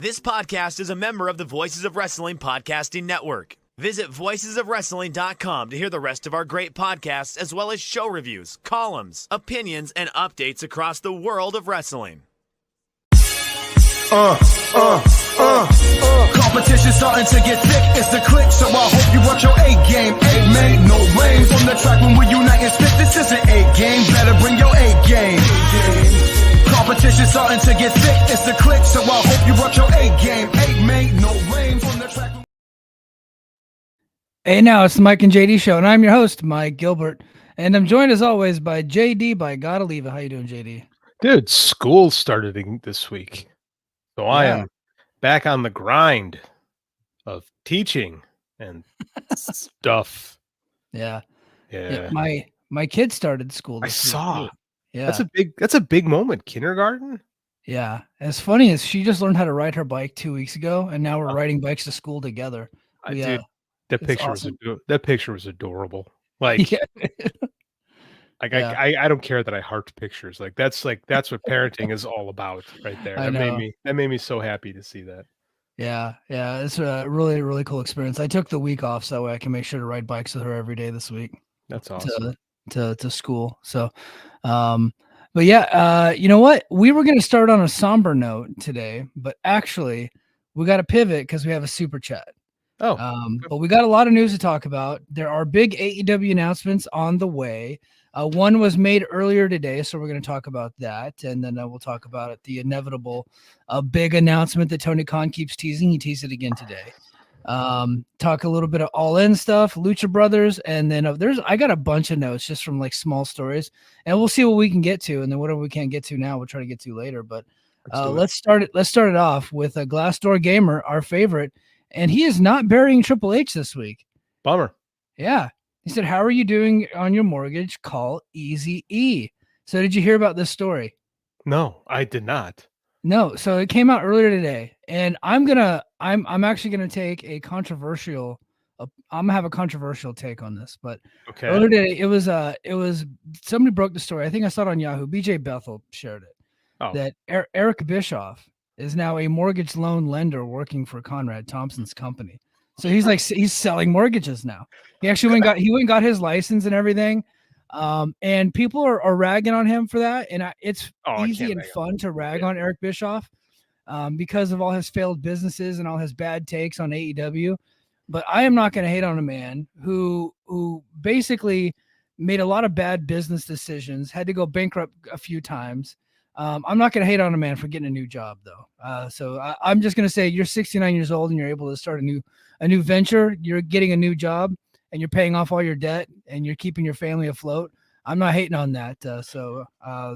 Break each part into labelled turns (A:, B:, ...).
A: This podcast is a member of the Voices of Wrestling Podcasting Network. Visit voicesofwrestling.com to hear the rest of our great podcasts, as well as show reviews, columns, opinions, and updates across the world of wrestling.
B: Competition starting to get thick, it's the click, so I hope you watch your A game. A made no rains on the track when we unite and spit. This is an A game, better bring your A game. Competition starting to get thick, it's the click, so I hope you watch your A game. A made no rains on the track.
C: Hey, now it's the Mike and JD show, and I'm your host, Mike Gilbert, and I'm joined as always by JD by God Oliva. How you doing, JD?
D: Dude, school started this week, so I am back on the grind of teaching and stuff.
C: Yeah.
D: Yeah.
C: My kid started school.
D: I saw.
C: Yeah.
D: That's a big moment. Kindergarten.
C: Yeah. As funny as she just learned how to ride her bike 2 weeks ago, and now we're riding bikes to school together.
D: Dude, that picture
C: awesome.
D: was adorable. Like, I don't care that I heart pictures. That's what parenting is all about, right there. That made me so happy to see that. Yeah.
C: It's a really, really cool experience. I took the week off so that way I can make sure to ride bikes with her every day this week.
D: That's awesome.
C: To school. So, but yeah, you know what? We were going to start on a somber note today, but actually we got to pivot because we have a super chat. But we got a lot of news to talk about. There are big AEW announcements on the way. One was made earlier today, so we're going to talk about that, and then we'll talk about the inevitable big announcement that Tony Khan keeps teasing. He teased it again today. Talk a little bit of All In stuff, Lucha Brothers, and then I got a bunch of notes just from like small stories, and we'll see what we can get to, and then whatever we can't get to now, we'll try to get to later. But let's start it off with a Glassdoor Gamer, our favorite, and he is not burying Triple H this week.
D: Bummer.
C: Yeah. He said, "How are you doing on your mortgage? Call Easy E." So did you hear about this story?
D: No, I did not.
C: No. So it came out earlier today, and I'm actually gonna take a controversial. I'm gonna have a controversial take on this, but earlier today it was somebody broke the story. I think I saw it on Yahoo. BJ Bethel shared it that Eric Bischoff is now a mortgage loan lender working for Conrad Thompson's company. So he's selling mortgages now. He actually went and got his license and everything. And people are ragging on him for that. And it's easy and fun to rag on Eric Bischoff because of all his failed businesses and all his bad takes on AEW. But I am not going to hate on a man who basically made a lot of bad business decisions, had to go bankrupt a few times. I'm not going to hate on a man for getting a new job, though. So I'm just going to say you're 69 years old and you're able to start a new venture. You're getting a new job and you're paying off all your debt and you're keeping your family afloat. I'm not hating on that. So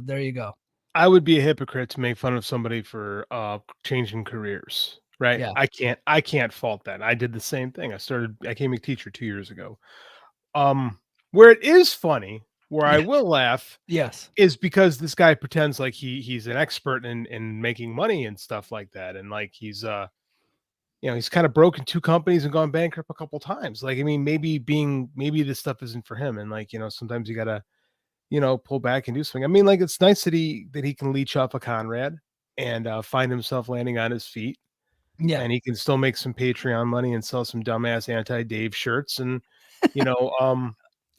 C: there you go.
D: I would be a hypocrite to make fun of somebody for changing careers, right?
C: Yeah.
D: I can't fault that. I did the same thing. I became a teacher 2 years ago. Where it is funny, where I will laugh, is because this guy pretends like he's an expert in making money and stuff like that, and like he's kind of broken 2 companies and gone bankrupt a couple times. Like, I mean, maybe this stuff isn't for him, and like sometimes you gotta pull back and do something. I mean, like, it's nice that he can leech off a Conrad and find himself landing on his feet. Yeah, and he can still make some Patreon money and sell some dumbass anti-Dave shirts and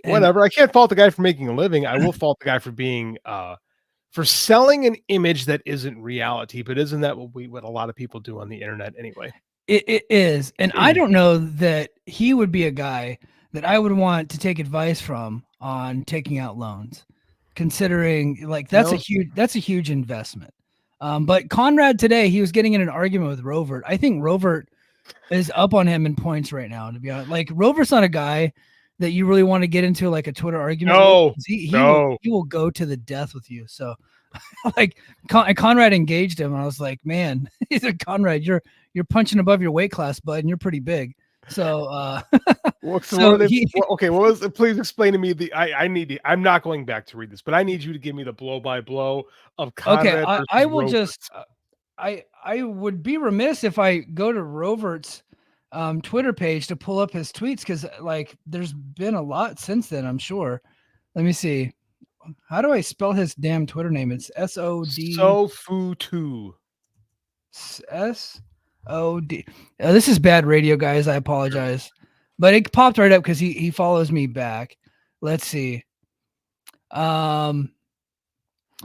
D: whatever. I can't fault the guy for making a living. I will fault the guy for being for selling an image that isn't reality. But isn't that what a lot of people do on the internet anyway?
C: It is. And I don't know that he would be a guy that I would want to take advice from on taking out loans, considering like that's a huge investment. But Conrad today, he was getting in an argument with Rovert. I think Rovert is up on him in points right now, to be honest. Like, Rovert's not a guy that you really want to get into like a Twitter argument.
D: No,
C: he will go to the death with you. So like Conrad engaged him and I was like, man, he's like, Conrad, you're punching above your weight class, bud, and you're pretty big. So
D: please explain to me I'm not going back to read this, but I need you to give me the blow by blow of Conrad.
C: Okay, I will just I would be remiss if I go to Rovert's Twitter page to pull up his tweets, because like there's been a lot since then, I'm sure. Let me see. How do I spell his damn Twitter name? It's SOD.
D: Sofutu.
C: S This is bad radio, guys. I apologize, but it popped right up because he follows me back. Let's see.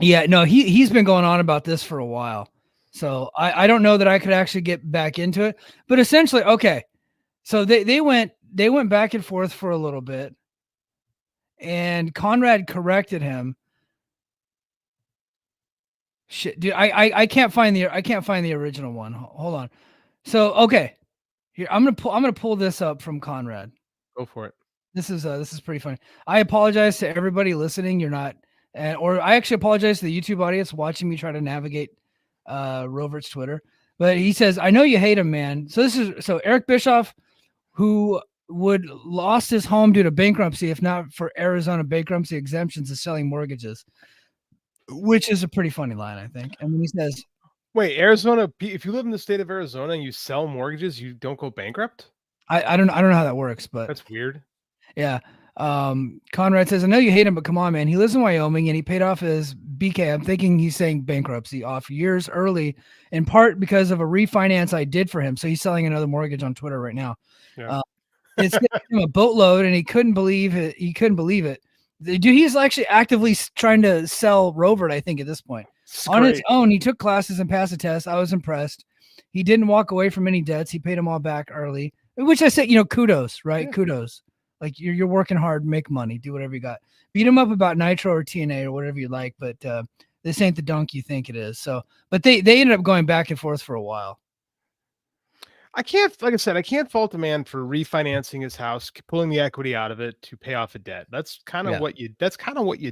C: Yeah, no, he's been going on about this for a while. So I don't know that I could actually get back into it, but essentially, okay. So they went back and forth for a little bit, and Conrad corrected him. Shit, dude, I can't find the original one. Hold on. So okay, here I'm gonna pull this up from Conrad.
D: Go for it.
C: This is pretty funny. I apologize to everybody listening. You're not, or I actually apologize to the YouTube audience watching me try to navigate Rovert's Twitter. But he says, "I know you hate him, man." So Eric Bischoff, who would lost his home due to bankruptcy if not for Arizona bankruptcy exemptions and selling mortgages, which is a pretty funny line, I think. And when he says,
D: "Wait, Arizona, if you live in the state of Arizona and you sell mortgages, you don't go bankrupt?"
C: I don't know how that works, but
D: that's weird.
C: Yeah. Conrad says, I know you hate him, but come on, man. He lives in Wyoming and he paid off his BK. I'm thinking he's saying bankruptcy off years early, in part because of a refinance I did for him. So he's selling another mortgage on Twitter right now. Yeah. It's him a boatload and he couldn't believe it. Dude, he's actually actively trying to sell Rovert, I think, at this point. On its own, he took classes and passed a test. I was impressed. He didn't walk away from any debts. He paid them all back early, which I said, kudos, right? Yeah. Kudos. Like you're working hard, make money, do whatever you got. Beat him up about Nitro or TNA or whatever you like, but this ain't the dunk you think it is. So, but they ended up going back and forth for a while.
D: I can't fault the man for refinancing his house, pulling the equity out of it to pay off a debt. That's kind of what you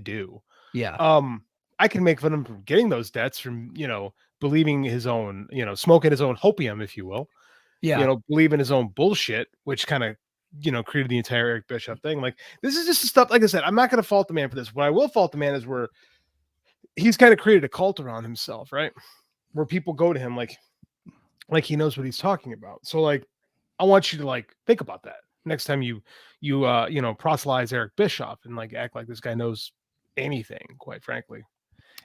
D: do.
C: Yeah.
D: I can make fun of him for getting those debts from, believing his own, smoking his own hopium, if you will.
C: Yeah.
D: Believe in his own bullshit, which kind of, created the entire Eric Bischoff thing. Like, this is just stuff, like I said, I'm not going to fault the man for this. What I will fault the man is where he's kind of created a cult around himself, right? Where people go to him like he knows what he's talking about. So, like, I want you to, think about that next time you proselytize Eric Bischoff and, act like this guy knows anything, quite frankly.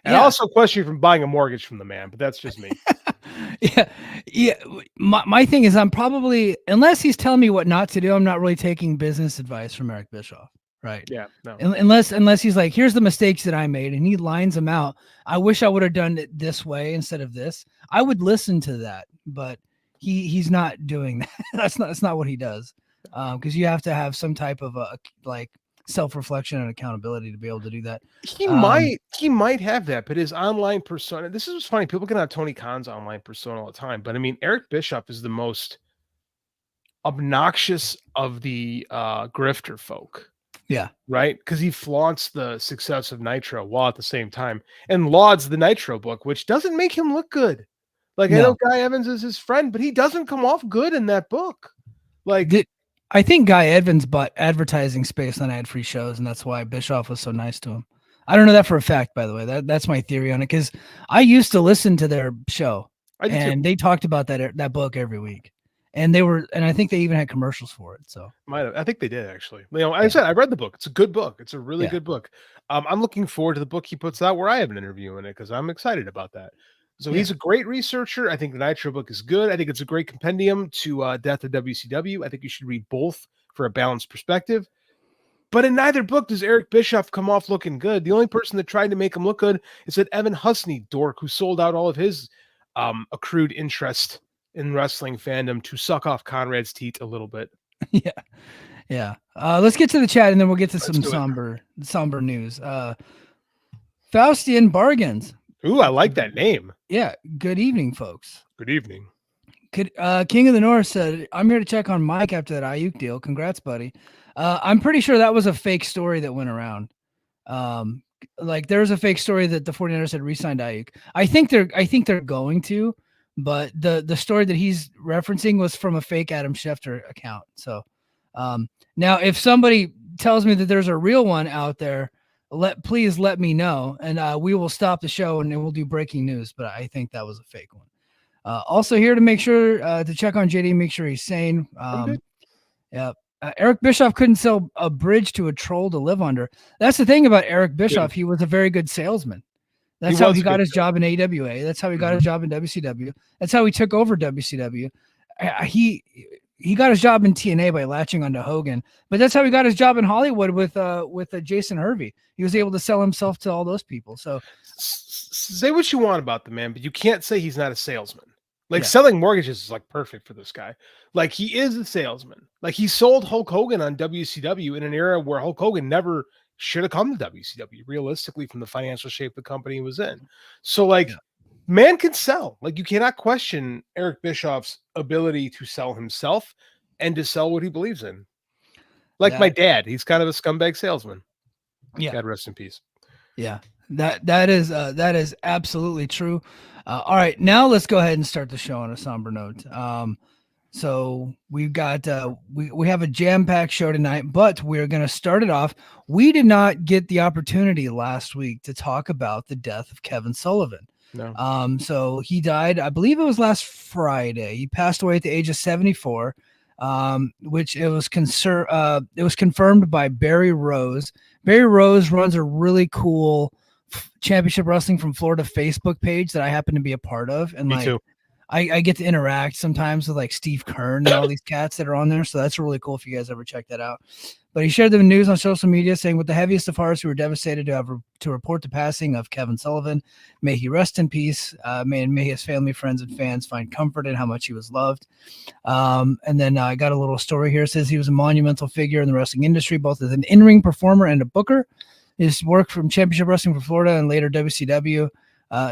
D: And I also question you from buying a mortgage from the man, but that's just me.
C: Yeah. My thing is, I'm probably, unless he's telling me what not to do, I'm not really taking business advice from Eric Bischoff, right?
D: Yeah. No.
C: Unless he's like, here's the mistakes that I made, and he lines them out. I wish I would have done it this way instead of this. I would listen to that, but he's not doing that. That's not what he does. Because you have to have some type of self-reflection and accountability to be able to do that.
D: He might have that, but his online persona, this is what's funny. People can have Tony Khan's online persona all the time, but I mean, Eric Bischoff is the most obnoxious of the grifter folk.
C: Yeah.
D: Right? Because he flaunts the success of Nitro while at the same time and lauds the Nitro book, which doesn't make him look good. I know Guy Evans is his friend, but he doesn't come off good in that book.
C: I think Guy Evans bought advertising space on ad-free shows, and that's why Bischoff was so nice to him. I don't know that for a fact, by the way. That's my theory on it, because I used to listen to their show, and they talked about that book every week, and I think they even had commercials for it. So
D: I think they did, actually. I said I read the book. It's a good book. It's a really good book. I'm looking forward to the book he puts out where I have an interview in it, because I'm excited about that. So he's a great researcher. I think the Nitro book is good. I think it's a great compendium to Death of WCW. I think you should read both for a balanced perspective. But in neither book does Eric Bischoff come off looking good. The only person that tried to make him look good is that Evan Husney dork who sold out all of his accrued interest in wrestling fandom to suck off Conrad's teeth a little bit.
C: Yeah. Let's get to the chat, and then we'll get to some somber news. Faustian Bargains.
D: Ooh, I like that name.
C: Yeah. Good evening, folks.
D: Good evening.
C: King of the North said, I'm here to check on Mike after that Ayuk deal. Congrats, buddy. I'm pretty sure that was a fake story that went around. There's a fake story that the 49ers had re-signed Ayuk. I think they're going to, but the story that he's referencing was from a fake Adam Schefter account. So now if somebody tells me that there's a real one out there, please let me know, and we will stop the show and we'll do breaking news. But I think that was a fake one. Also here to make sure to check on JD, make sure he's sane. Eric Bischoff couldn't sell a bridge to a troll to live under. That's the thing about Eric Bischoff. He was a very good salesman. That's how he got his job in AWA. That's how he got his job in WCW. That's how he took over WCW. He got his job in TNA by latching onto Hogan, but that's how he got his job in Hollywood with Jason Hervey. He was able to sell himself to all those people. So
D: say what you want about the man, but you can't say he's not a salesman. Like selling mortgages is like perfect for this guy. Like he is a salesman. Like he sold Hulk Hogan on WCW in an era where Hulk Hogan never should have come to WCW realistically from the financial shape the company was in. So like man can sell. Like you cannot question Eric Bischoff's ability to sell himself and to sell what he believes in. Like my dad, he's kind of a scumbag salesman.
C: Yeah.
D: God rest in peace.
C: Yeah. That is absolutely true. All right, now let's go ahead and start the show on a somber note. So we've got we have a jam-packed show tonight, but we're going to start it off. We did not get the opportunity last week to talk about the death of Kevin Sullivan.
D: No.
C: So he died, I believe it was last Friday. He passed away at the age of 74. Which it was confirmed by Barry Rose. Barry Rose runs a really cool Championship Wrestling from Florida Facebook page that I happen to be a part of, and
D: Me too.
C: I get to interact sometimes with like Steve Kern and all these cats that are on there, so that's really cool if you guys ever check that out. But he shared the news on social media saying, with the heaviest of hearts, we were devastated to report the passing of Kevin Sullivan. May he rest in peace. May his family, friends, and fans find comfort in how much he was loved. And then I got a little story here. It says he was a monumental figure in the wrestling industry, both as an in-ring performer and a booker. His work from Championship Wrestling for Florida and later WCW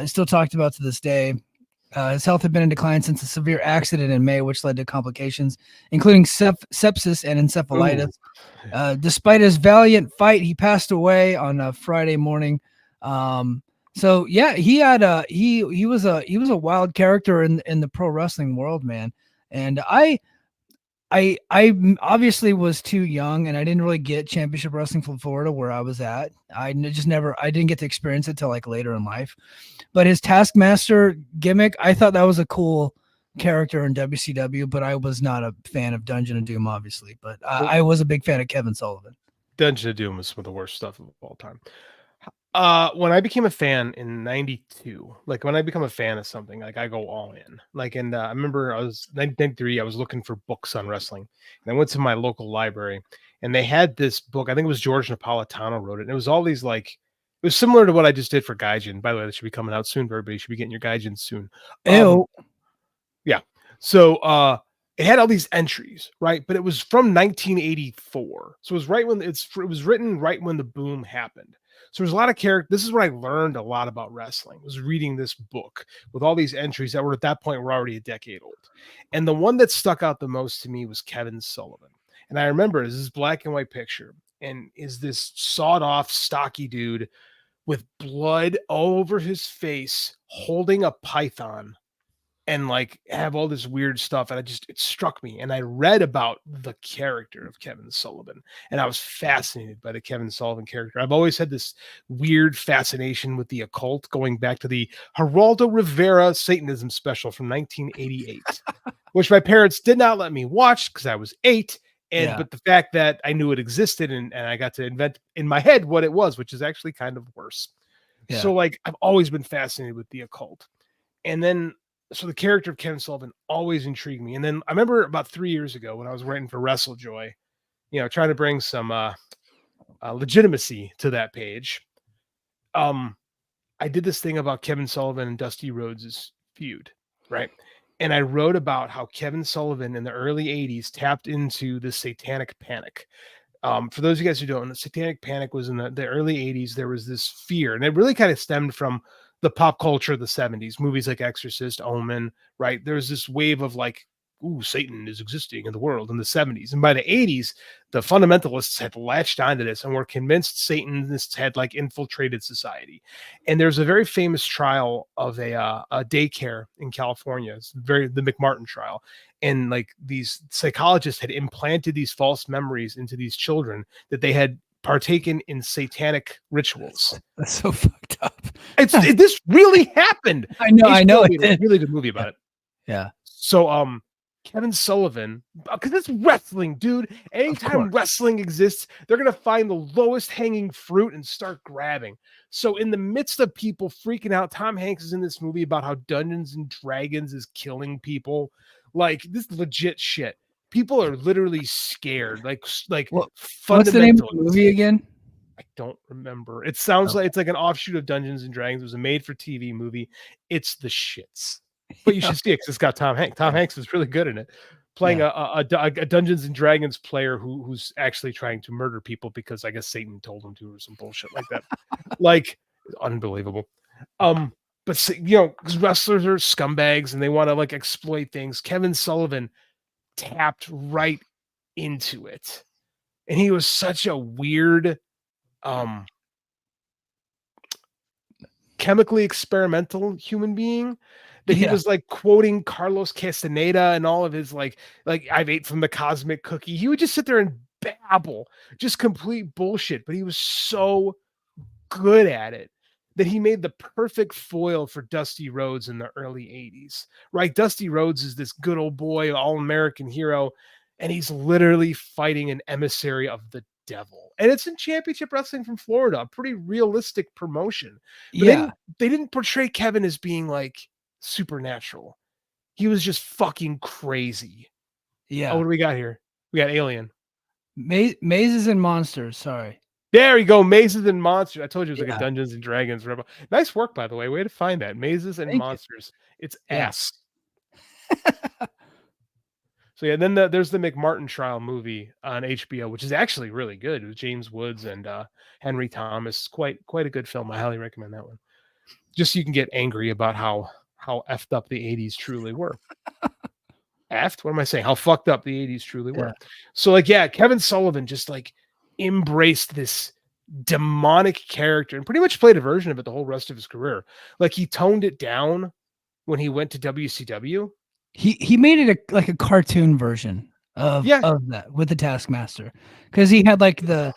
C: is still talked about to this day. His health had been in decline since a severe accident in May, which led to complications, including sepsis and encephalitis. Despite his valiant fight, he passed away on a Friday morning. So yeah, he had he was a wild character in the pro wrestling world, man. And I obviously was too young, and I didn't really get Championship Wrestling from Florida where I was at. I didn't get to experience it till like later in life. But his Taskmaster gimmick, I thought that was a cool character in WCW, but I was not a fan of Dungeon of Doom, obviously. But I was a big fan of Kevin Sullivan.
D: Dungeon of Doom was some of the worst stuff of all time. When I became a fan in 92, like when I become a fan of something, like I go all in. Like, and I remember I was 1993, I was looking for books on wrestling, and I went to my local library, and they had this book. I think it was George Napolitano wrote it, and it was all these like, it was similar to what I just did for Gaijin. By the way, that should be coming out soon. Everybody should be getting your Gaijin soon. Yeah. So it had all these entries, right? But it was from 1984, so it was right when it was written right when the boom happened. So there's a lot of character. This is where I learned a lot about wrestling, was reading this book with all these entries that were at that point were already a decade old. And the one that stuck out the most to me was Kevin Sullivan. And I remember this black and white picture, and is this sawed off, stocky dude with blood all over his face, holding a python, and like have all this weird stuff. And it struck me. And I read about the character of Kevin Sullivan, and I was fascinated by the Kevin Sullivan character. I've always had this weird fascination with the occult, going back to the Geraldo Rivera Satanism special from 1988, which my parents did not let me watch because I was 8. But the fact that I knew it existed and I got to invent in my head what it was, which is actually kind of worse. Yeah. So like, I've always been fascinated with the occult. And then, so the character of Kevin Sullivan always intrigued me. And then I remember about 3 years ago when I was writing for WrestleJoy, trying to bring some legitimacy to that page. I did this thing about Kevin Sullivan and Dusty Rhodes' feud, right? And I wrote about how Kevin Sullivan in the early 80s tapped into the satanic panic. For those of you guys who don't know, the satanic panic was in the early 80s. There was this fear, and it really kind of stemmed from the pop culture of the 70s, movies like Exorcist, Omen, right? There was this wave of like, ooh, Satan is existing in the world in the 70s. And by the 80s, the fundamentalists had latched onto this and were convinced Satanists had like infiltrated society. And there's a very famous trial of a daycare in California. It's the McMartin trial. And like these psychologists had implanted these false memories into these children that they had partaken in satanic rituals.
C: That's so fucked up.
D: This really happened.
C: I know.
D: It's a really good movie about it.
C: Yeah.
D: So Kevin Sullivan, because it's wrestling, dude. Anytime wrestling exists, they're going to find the lowest hanging fruit and start grabbing. So in the midst of people freaking out, Tom Hanks is in this movie about how Dungeons and Dragons is killing people. Like, this legit shit. People are literally scared. Like
C: what's the name of the movie again?
D: I don't remember. It sounds like it's like an offshoot of Dungeons and Dragons. It was a made-for-TV movie. It's the shits. But you should see it because it's got Tom Hanks. Tom Hanks is really good in it, playing a Dungeons and Dragons player who's actually trying to murder people because I guess Satan told him to or some bullshit like that. Like, unbelievable. But because wrestlers are scumbags and they want to like exploit things. Kevin Sullivan tapped right into it, and he was such a weird, chemically experimental human being. That he was like quoting Carlos Castaneda and all of his like I've ate from the cosmic cookie. He would just sit there and babble, just complete bullshit. But he was so good at it that he made the perfect foil for Dusty Rhodes in the early 80s. Right? Dusty Rhodes is this good old boy, all-American hero, and he's literally fighting an emissary of the devil. And it's in Championship Wrestling from Florida, a pretty realistic promotion. But they didn't portray Kevin as being like supernatural. He was just fucking crazy.
C: Yeah.
D: Oh, what do we got here? We got Alien.
C: Mazes and Monsters. Sorry.
D: There we go. Mazes and Monsters. I told you it was like a Dungeons and Dragons rebel. Nice work, by the way. Way to find that. Mazes and Monsters. It's ass. So yeah, then there's the McMartin trial movie on HBO, which is actually really good. It was James Woods and Henry Thomas. Quite a good film. I highly recommend that one. Just so you can get angry about how effed up the 80s truly were. Effed? What am I saying? How fucked up the 80s truly were. So Kevin Sullivan just like embraced this demonic character and pretty much played a version of it the whole rest of his career. Like he toned it down when he went to WCW.
C: He made it like a cartoon version of that with the Taskmaster, because he had like the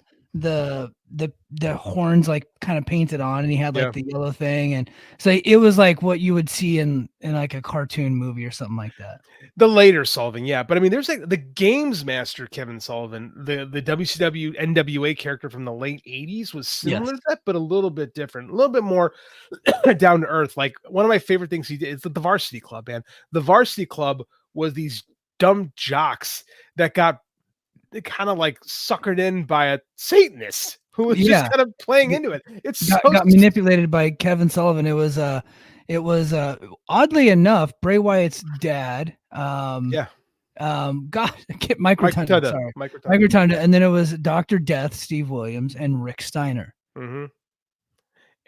C: horns like kind of painted on, and he had like the yellow thing, and so it was like what you would see in like a cartoon movie or something like that.
D: The later Sullivan, but I mean, there's like the Games Master Kevin Sullivan, the WCW NWA character from the late 80s was similar to that, but a little bit different, a little bit more down to earth. Like one of my favorite things he did is the Varsity Club, man. The Varsity Club was these dumb jocks that got kind of like suckered in by a Satanist who was just kind of playing into it. It's
C: got manipulated by Kevin Sullivan. It was oddly enough Bray Wyatt's dad. God, Mike Rotunda. Sorry, Mike Rotunda, and then it was Dr. Death, Steve Williams, and Rick Steiner.
D: Mm-hmm.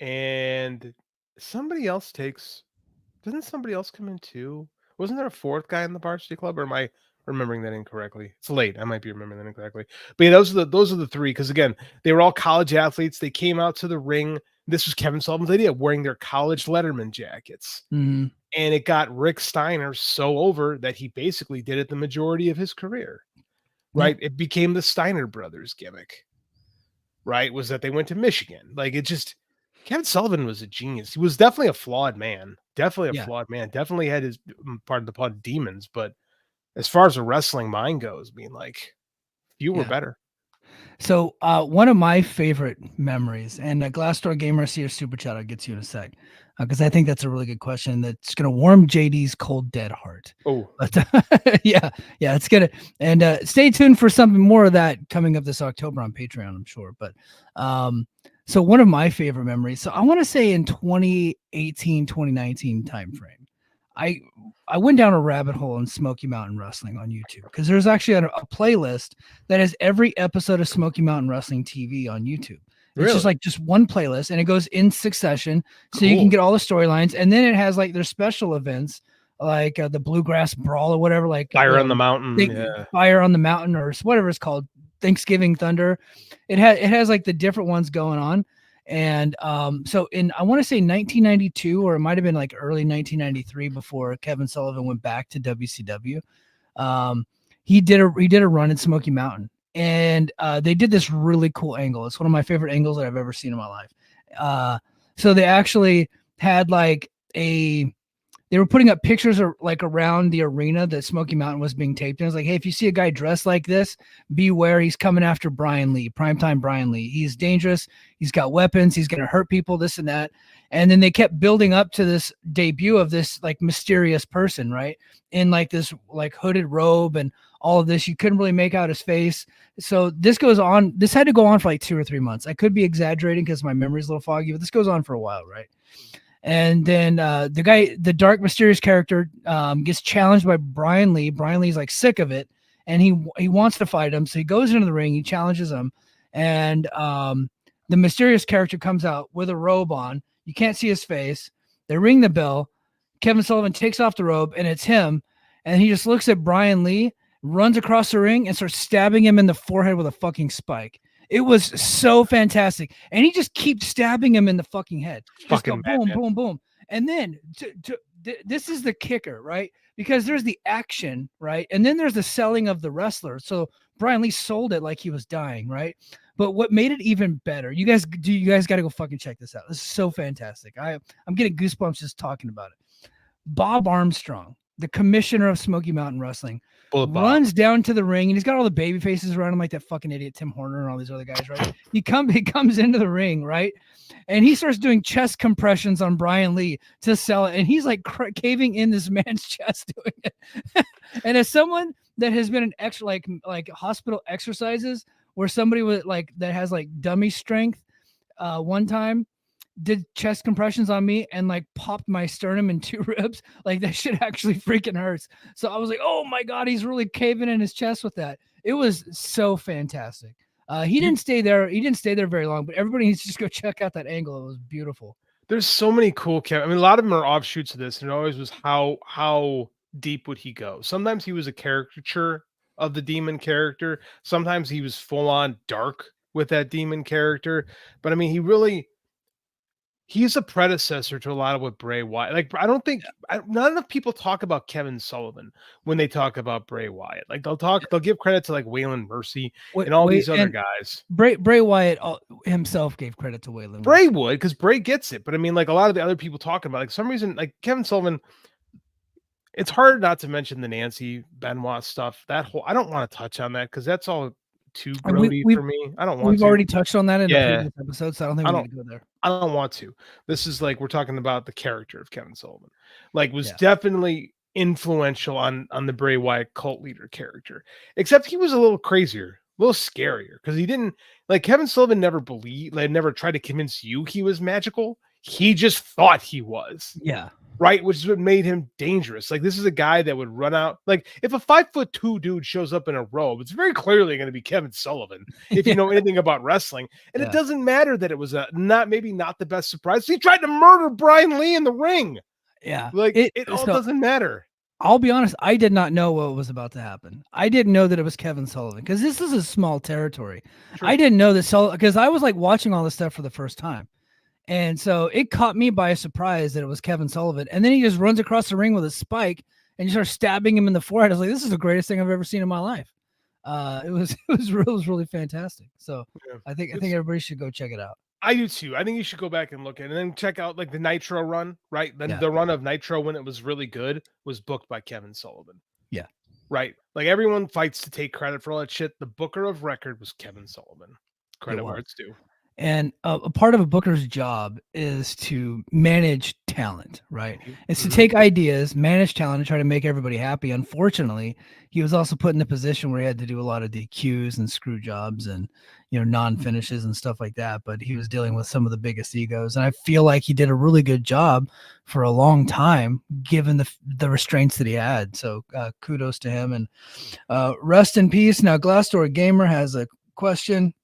D: And somebody else doesn't somebody else come in too? Wasn't there a fourth guy in the Varsity Club, or am I remembering that incorrectly? It's late. I might be remembering that incorrectly. But yeah, those are the three, because again, they were all college athletes. They came out to the ring. This was Kevin Sullivan's idea, wearing their college Letterman jackets.
C: Mm-hmm.
D: And it got Rick Steiner so over that he basically did it the majority of his career. Right? Yeah. It became the Steiner brothers gimmick. Right? Was that they went to Michigan. Like it just, Kevin Sullivan was a genius. He was definitely a flawed man. Definitely had his part of the pod demons, but as far as a wrestling mind goes, being like, you were better.
C: So one of my favorite memories, and Glassdoor Gamer Seer Super Chat, I'll get to you in a sec, because I think that's a really good question that's going to warm JD's cold, dead heart.
D: Oh,
C: but it's going to, and stay tuned for something more of that coming up this October on Patreon, I'm sure. But so one of my favorite memories, so I want to say in 2018, 2019 timeframe, I went down a rabbit hole in Smoky Mountain Wrestling on YouTube, because there's actually a playlist that has every episode of Smoky Mountain Wrestling TV on YouTube. It's just one playlist, and it goes in succession, so you can get all the storylines, and then it has like their special events, like the Bluegrass Brawl or whatever, like
D: Fire on the Mountain,
C: Fire on the Mountain, or whatever it's called, Thanksgiving Thunder. It has like the different ones going on. And so in, I want to say 1992, or it might have been like early 1993, before Kevin Sullivan went back to WCW, he did a run in Smoky Mountain, and they did this really cool angle. It's one of my favorite angles that I've ever seen in my life. So they actually had like a they were putting up pictures like around the arena that Smoky Mountain was being taped in. It was like, hey, if you see a guy dressed like this, beware, he's coming after Brian Lee, primetime Brian Lee. He's dangerous. He's got weapons. He's going to hurt people, this and that. And then they kept building up to this debut of this like mysterious person, right? In like this like hooded robe and all of this. You couldn't really make out his face. So this goes on. This had to go on for like 2 or 3 months. I could be exaggerating because my memory's a little foggy, but this goes on for a while, right? And then the dark, mysterious character gets challenged by Brian Lee. Brian Lee's like sick of it, and he wants to fight him. So he goes into the ring. He challenges him, and the mysterious character comes out with a robe on. You can't see his face. They ring the bell. Kevin Sullivan takes off the robe, and it's him. And he just looks at Brian Lee, runs across the ring, and starts stabbing him in the forehead with a fucking spike. It was so fantastic. And he just keeps stabbing him in the fucking head. Just go boom, boom, boom. And then this is the kicker, right? Because there's the action, right? And then there's the selling of the wrestler. So Brian Lee sold it like he was dying, right? But what made it even better, you guys got to go fucking check this out. This is so fantastic. I'm getting goosebumps just talking about it. Bob Armstrong, the commissioner of Smoky Mountain Wrestling, runs down to the ring, and he's got all the baby faces around him, like that fucking idiot Tim Horner and all these other guys, right? He comes into the ring, right? And he starts doing chest compressions on Brian Lee to sell it, and he's like caving in this man's chest doing it. And as someone that has been an extra like hospital exercises where somebody with like that has like dummy strength one time did chest compressions on me and like popped my sternum and 2 ribs. Like that shit actually freaking hurts. So I was like, oh my God, he's really caving in his chest with that. It was so fantastic. He didn't stay there. He didn't stay there very long, but everybody needs to just go check out that angle. It was beautiful.
D: There's so many cool I mean, a lot of them are offshoots of this, and it always was how deep would he go? Sometimes he was a caricature of the demon character. Sometimes he was full on dark with that demon character. But I mean, he's a predecessor to a lot of what Bray Wyatt. Like, I don't think not enough people talk about Kevin Sullivan when they talk about Bray Wyatt. Like they'll give credit to like Waylon Mercy and all these other guys.
C: Bray Wyatt himself gave credit to Waylon.
D: Bray would, because Bray gets it. But I mean, like a lot of the other people talking about, like some reason, like Kevin Sullivan. It's hard not to mention the Nancy Benoit stuff. I don't want to touch on that because that's all too grody for me. I don't want to.
C: We've already touched on that in the previous episode, so I don't think we're going to go there.
D: I don't want to. This is like we're talking about the character of Kevin Sullivan. Like was definitely influential on the Bray Wyatt cult leader character. Except he was a little crazier, a little scarier because he didn't like Kevin Sullivan never never tried to convince you he was magical. He just thought he was.
C: Yeah.
D: Right, which is what made him dangerous. Like this is a guy that would run out. Like if a 5'2" dude shows up in a robe, it's very clearly going to be Kevin Sullivan. If you know anything about wrestling, and it doesn't matter that it was maybe not the best surprise. He tried to murder Brian Lee in the ring.
C: Yeah,
D: like it all doesn't matter.
C: I'll be honest, I did not know what was about to happen. I didn't know that it was Kevin Sullivan because this is a small territory. True. I didn't know that because I was like watching all this stuff for the first time. And so it caught me by surprise that it was Kevin Sullivan. And then he just runs across the ring with a spike and you start stabbing him in the forehead. I was like, this is the greatest thing I've ever seen in my life. It was really fantastic. So I think everybody should go check it out.
D: I do too. I think you should go back and look at it and then check out like the Nitro run, right? Then the run of Nitro when it was really good was booked by Kevin Sullivan.
C: Yeah.
D: Right. Like everyone fights to take credit for all that shit. The booker of record was Kevin Sullivan. Credit where it's due.
C: And a part of a booker's job is to manage talent, right? It's to take ideas, manage talent, and try to make everybody happy. Unfortunately, he was also put in a position where he had to do a lot of DQs and screw jobs and, non-finishes and stuff like that. But he was dealing with some of the biggest egos. And I feel like he did a really good job for a long time, given the restraints that he had. So kudos to him. And rest in peace. Now, Glassdoor Gamer has a question.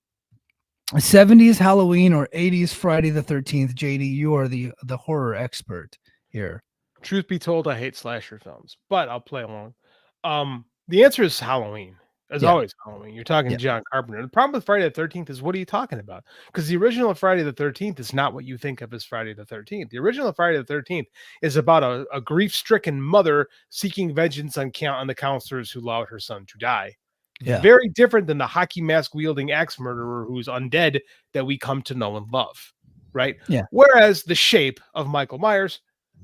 C: 70s Halloween or 80s Friday the 13th. JD, you are the horror expert here.
D: Truth be told, I hate slasher films, but I'll play along. The answer is Halloween. As always, Halloween. You're talking John Carpenter. The problem with Friday the 13th is what are you talking about? Because the original Friday the 13th is not what you think of as Friday the 13th. The original Friday the 13th is about a grief-stricken mother seeking vengeance on the counselors who allowed her son to die. Yeah. Very different than the hockey mask wielding axe murderer who's undead that we come to know and love, right?
C: Yeah.
D: Whereas the shape of Michael Myers,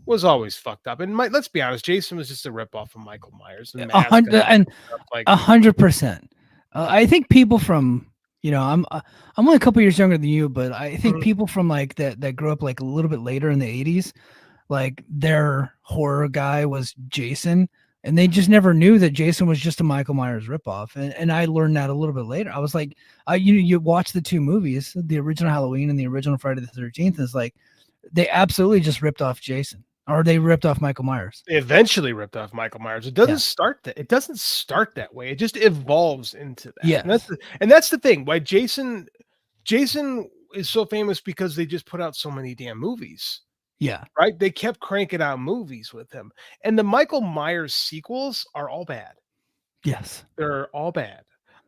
D: was always fucked up. And let's be honest, Jason was just a ripoff of Michael Myers. And
C: 100%. I think people from, I'm only a couple years younger than you, but I think people from like that grew up like a little bit later in the 80s, like their horror guy was Jason, and they just never knew that Jason was just a Michael Myers ripoff. And I learned that a little bit later. I was like, you watch the two movies, the original Halloween and the original Friday the 13th, and it's like they absolutely just ripped off Jason. Or they ripped off Michael Myers.
D: They eventually ripped off Michael Myers. It doesn't start that. It doesn't start that way. It just evolves into that.
C: Yeah,
D: and that's the thing. Why Jason is so famous, because they just put out so many damn movies.
C: Yeah,
D: right. They kept cranking out movies with him, and the Michael Myers sequels are all bad.
C: Yes,
D: they're all bad.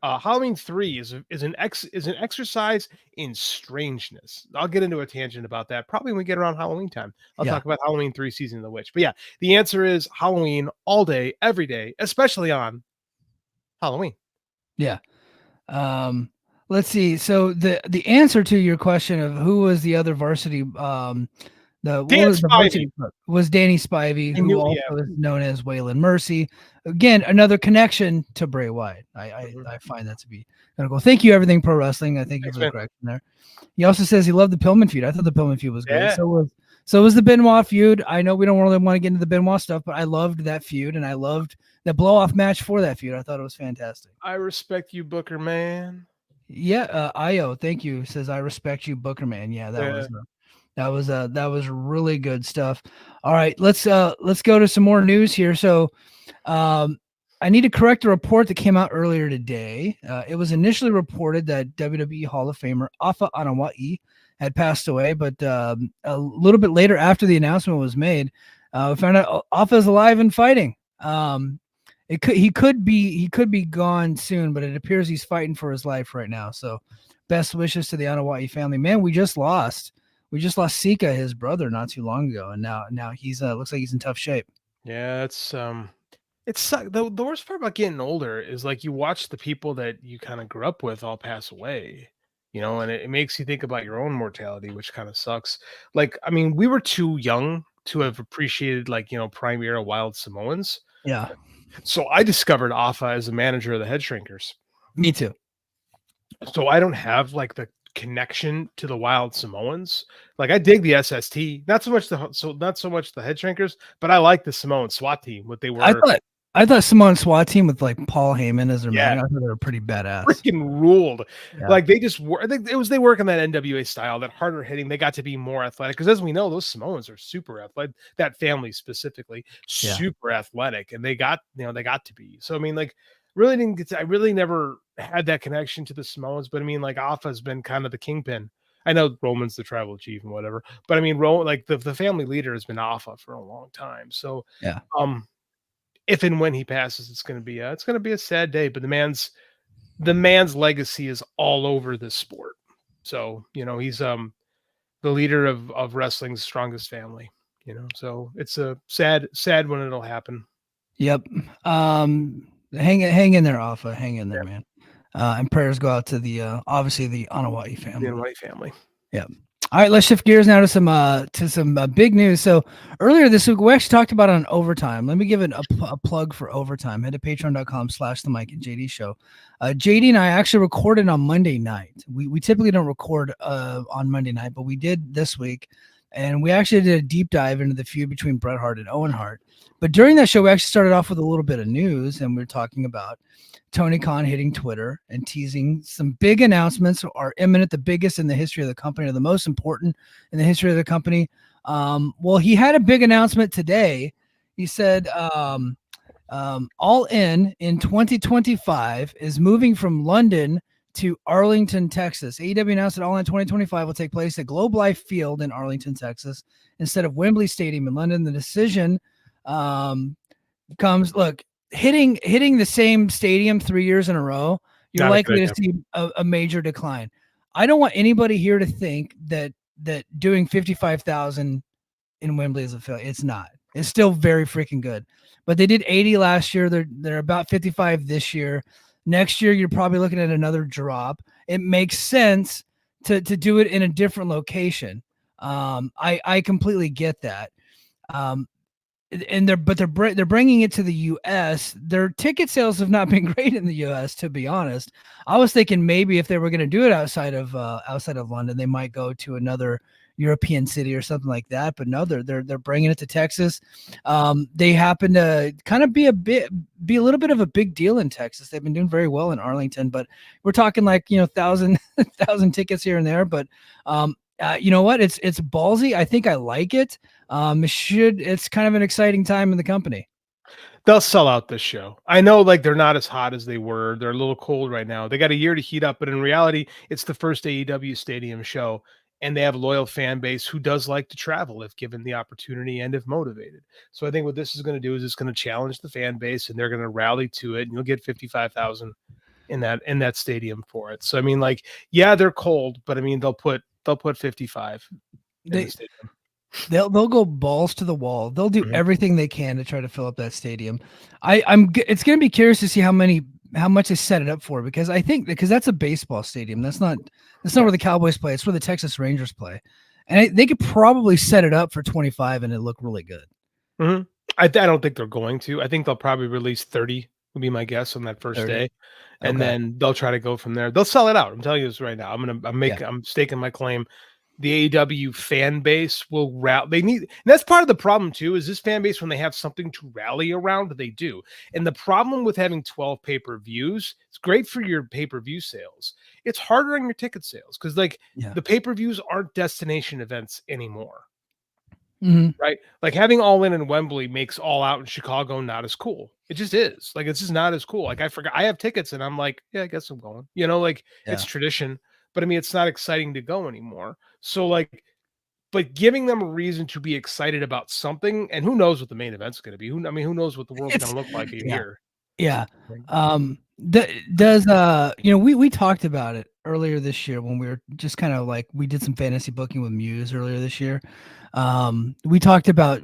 D: Halloween 3 is an exercise in strangeness. I'll get into a tangent about that probably when we get around Halloween time. I'll talk about Halloween 3 Season of the Witch. But yeah, the answer is Halloween all day, every day, especially on Halloween.
C: Yeah. Let's see. So the answer to your question of who was the other varsity, was Danny Spivey, who also is known as Waylon Mercy. Again, another connection to Bray Wyatt. I find that to be kind of cool. Thank you, Everything Pro Wrestling. I think you're correct in there. He also says he loved the Pillman feud. I thought the Pillman feud was great. So was the Benoit feud. I know we don't really want to get into the Benoit stuff, but I loved that feud, and I loved the blow-off match for that feud. I thought it was fantastic.
D: I respect you, Booker Man.
C: Yeah, Io, thank you. Says I respect you, Booker Man. Yeah, that was really good stuff. All right, let's go to some more news here. So, I need to correct a report that came out earlier today. It was initially reported that WWE Hall of Famer Afa Anoa'i had passed away, but a little bit later, after the announcement was made, we found out Afa is alive and fighting. He could be gone soon, but it appears he's fighting for his life right now. So, best wishes to the Anoa'i family. Man, we just lost Sika, his brother, not too long ago, and now he's looks like he's in tough shape.
D: Yeah, it's the worst part about getting older is like you watch the people that you kind of grew up with all pass away, and it makes you think about your own mortality, which kind of sucks. Like, I mean, we were too young to have appreciated prime era Wild Samoans.
C: Yeah.
D: So I discovered Afa as a manager of the Head Shrinkers.
C: Me too.
D: So I don't have like the connection to the Wild Samoans. Like, I dig the SST, not so much the Head Shrinkers, but I like the Samoan SWAT team. What they were.
C: I thought Samoan SWAT team with like Paul Heyman as their man. I thought they were pretty badass.
D: Freaking ruled. Yeah. Like they just were. I think they work in that NWA style, that harder hitting. They got to be more athletic because, as we know, those Samoans are super athletic. That family specifically, super athletic, and they got to be. So I mean, like, really didn't get to. I really never had that connection to the Samoans, but I mean, like, Afa's been kind of the kingpin. I know Roman's the tribal chief and whatever, but I mean, like the family leader has been Afa for a long time. So
C: yeah.
D: If and when he passes, it's going to be a sad day. But the man's legacy is all over this sport. So he's the leader of wrestling's strongest family. So it's a sad when it'll happen.
C: Yep. Hang in there, Afa. Hang in there, man. And prayers go out to the obviously the Anoa'i family.
D: The Anoa'i family.
C: Yep. All right, let's shift gears now to some big news. So earlier this week, we actually talked about it on Overtime. Let me give it a plug for Overtime. Head to patreon.com/the Mike and JD show. JD and I actually recorded on Monday night. We typically don't record on Monday night, but we did this week. And we actually did a deep dive into the feud between Bret Hart and Owen Hart. But during that show, we actually started off with a little bit of news, and we were talking about Tony Khan hitting Twitter and teasing some big announcements are imminent, the biggest in the history of the company, or the most important in the history of the company. Well, he had a big announcement today. He said All In 2025 is moving from London to Arlington, Texas. AEW announced that All In 2025 will take place at Globe Life Field in Arlington, Texas, instead of Wembley Stadium in London. The decision comes, look, hitting the same stadium 3 years in a row, you're likely to see a major decline. I don't want anybody here to think that doing 55,000 in Wembley is a failure. It's not. It's still very freaking good. But they did 80 last year. They're about 55 this year. Next year, you're probably looking at another drop. It makes sense to do it in a different location. I completely get that. And they're bringing it to the U.S. Their ticket sales have not been great in the U.S. To be honest, I was thinking maybe if they were going to do it outside of London, they might go to another European city or something like that. But no, they're bringing it to Texas. They happen to kind of be a little bit of a big deal in Texas. They've been doing very well in Arlington, but we're talking like 1,000 tickets here and there. But you know what? It's ballsy. I think I like it. It's kind of an exciting time in the company.
D: They'll sell out this show. I know, like, they're not as hot as they were. They're a little cold right now. They got a year to heat up, but in reality, it's the first AEW stadium show, and they have a loyal fan base who does like to travel if given the opportunity and if motivated. So I think what this is going to do is it's going to challenge the fan base, and they're going to rally to it, and you'll get 55,000 in that stadium for it. So I mean, like, yeah, they're cold, but I mean, they'll put 55 in the stadium.
C: They'll go balls to the wall. They'll do everything they can to try to fill up that stadium. It's going to be curious to see how much they set it up for, because that's a baseball stadium. That's not where the Cowboys play. It's where the Texas Rangers play, and they could probably set it up for 25 and it look really good.
D: Mm-hmm. I don't think they're going to. I think they'll probably release 30. Would be my guess on that first 30. Day, and then they'll try to go from there. They'll sell it out. I'm telling you this right now. I'm staking my claim. The AEW fan base will rally. And that's part of the problem too, is this fan base, when they have something to rally around, they do. And the problem with having 12 pay-per-views, it's great for your pay-per-view sales. It's harder on your ticket sales because the pay-per-views aren't destination events anymore.
C: Mm-hmm.
D: Right? Like having All In Wembley makes All Out in Chicago not as cool. It just is. Like, it's just not as cool. Like, I forgot I have tickets and I'm like, yeah, I guess I'm going. It's tradition. But I mean, it's not exciting to go anymore. So but giving them a reason to be excited about something, and who knows what the main event's going to be? Who knows what the world's going to look like a year?
C: Yeah. We talked about it earlier this year when we were just kind of like, we did some fantasy booking with Muse earlier this year. We talked about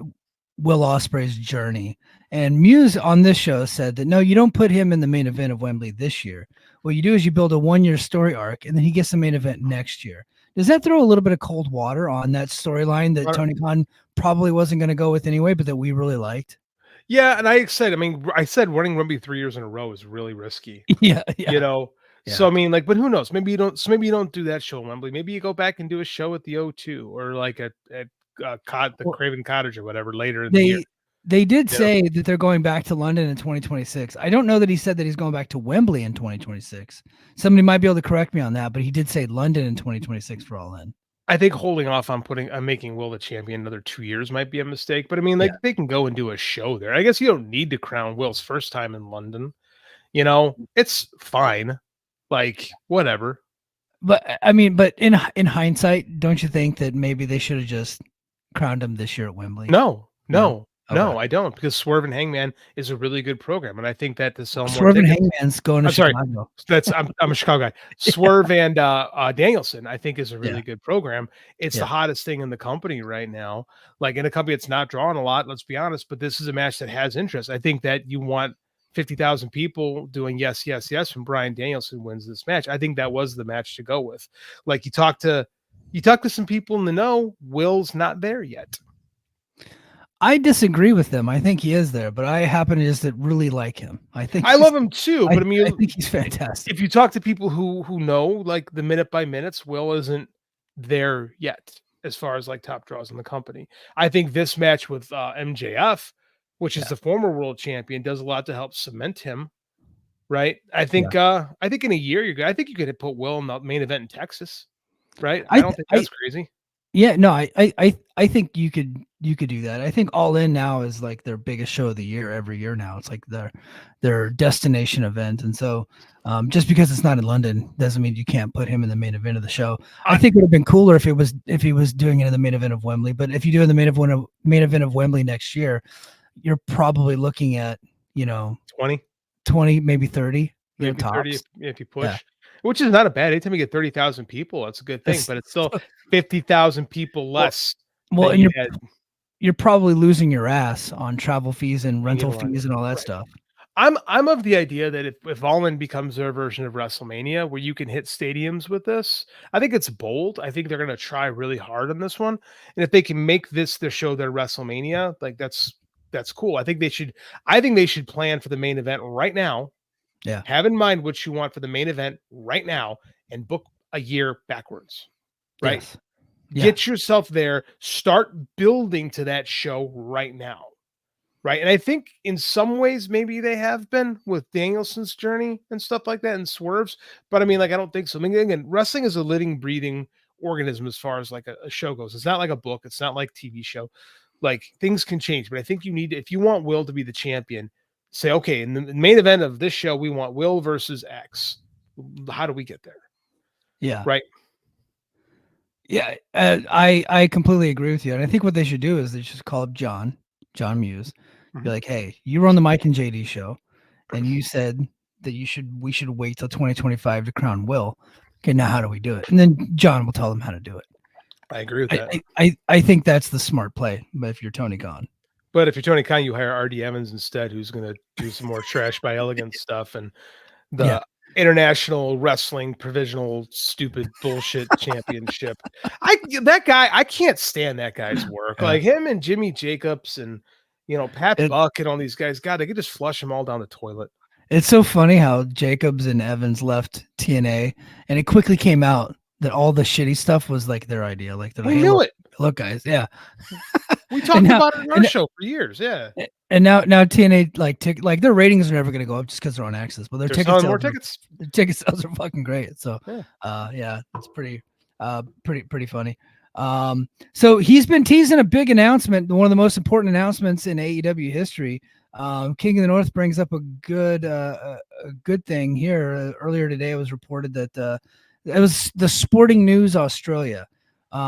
C: Will Ospreay's journey, and Muse on this show said that no, you don't put him in the main event of Wembley this year. What you do is you build a 1-year story arc, and then he gets the main event next year. Does that throw a little bit of cold water on that storyline that Tony Khan probably wasn't going to go with anyway, but that we really liked?
D: Yeah, and I said running Wembley 3 years in a row is really risky.
C: Yeah.
D: So I mean, but who knows? Maybe you don't do that show in Wembley. Maybe you go back and do a show at the O2 or like at the Craven Cottage or whatever later in the year.
C: They did say that they're going back to London in 2026. I don't know that he said that he's going back to Wembley in 2026. Somebody might be able to correct me on that, but he did say London in 2026 for All In.
D: I think holding off on making Will the champion another 2 years might be a mistake. But I mean, they can go and do a show there. I guess you don't need to crown Will's first time in London. It's fine. Like, whatever.
C: But I mean, in hindsight, don't you think that maybe they should have just crowned him this year at Wembley?
D: No, I don't, because Swerve and Hangman is a really good program, and I think that to sell more
C: Swerve and Hangman's going to Chicago.
D: I'm a Chicago guy. Swerve and Danielson, I think, is a really good program. It's the hottest thing in the company right now. Like, in a company that's not drawing a lot, let's be honest, but this is a match that has interest. I think that you want 50,000 people doing yes, yes, yes when Bryan Danielson wins this match. I think that was the match to go with. Like, you talk to some people in the know, Will's not there yet.
C: I disagree with them. I think he is there, but I happen to just really like him. I
D: love him too, but I mean,
C: I think he's fantastic.
D: If you talk to people who know, like, the minute by minutes, Will isn't there yet as far as like top draws in the company. I think this match with MJF, which is the former world champion, does a lot to help cement him. Right? I think in a year you're good. I think you could put Will in the main event in Texas. Right? I don't think that's crazy.
C: Yeah, no, I think you could do that. I think All In now is like their biggest show of the year every year now. It's like their destination event, and so just because it's not in London doesn't mean you can't put him in the main event of the show. I think it would have been cooler if he was doing it in the main event of Wembley. But if you do it in the main event of Wembley next year, you're probably looking at 20, maybe 30,
D: maybe
C: tops.
D: 30 if you push. Yeah. Which is not a bad. Anytime you get 30,000 people, that's a good thing. But it's still 50,000 people less.
C: Well, and you're probably losing your ass on travel fees and rental fees and all that stuff.
D: I'm of the idea that if All In becomes their version of WrestleMania, where you can hit stadiums with this, I think it's bold. I think they're going to try really hard on this one, and if they can make this their show, their WrestleMania, like that's cool. I think they should plan for the main event right now.
C: Yeah,
D: have in mind what you want for the main event right now, and book a year backwards. Right,
C: yes.
D: Get yourself there. Start building to that show right now. Right. And I think in some ways, maybe they have been with Danielson's journey and stuff like that and swerves. But I mean, like, I don't think so. I mean, again, wrestling is a living, breathing organism as far as like a show goes. It's not like a book. It's not like TV show. Like, things can change. But I think you need, if you want Will to be the champion, say, okay, in the main event of this show, we want Will versus X. How do we get there?
C: Yeah.
D: Right.
C: Yeah. I completely agree with you. And I think what they should do is they should call up John Muse. Be like, hey, you were on the Mike and JD show, and you said that we should wait till 2025 to crown Will. Okay, now how do we do it? And then John will tell them how to do it.
D: I agree with that.
C: I think that's the smart play. But if you're Tony Khan,
D: you hire R.D. Evans instead, who's going to do some more Trash by Elegance stuff and the International Wrestling Provisional Stupid Bullshit Championship. I can't stand that guy's work. Like him and Jimmy Jacobs and Pat Buck and all these guys. God, they could just flush them all down the toilet.
C: It's so funny how Jacobs and Evans left TNA, and it quickly came out that all the shitty stuff was like their idea. Like they're like,
D: we knew it.
C: Look, guys, yeah.
D: We talked about it in our show for years, yeah.
C: And now TNA like their ratings are never going to go up just because they're on Access, but their ticket sales are fucking great. So yeah, it's pretty funny. So he's been teasing a big announcement, one of the most important announcements in AEW history. King of the North brings up a good thing here. Earlier today, it was reported that it was the Sporting News Australia,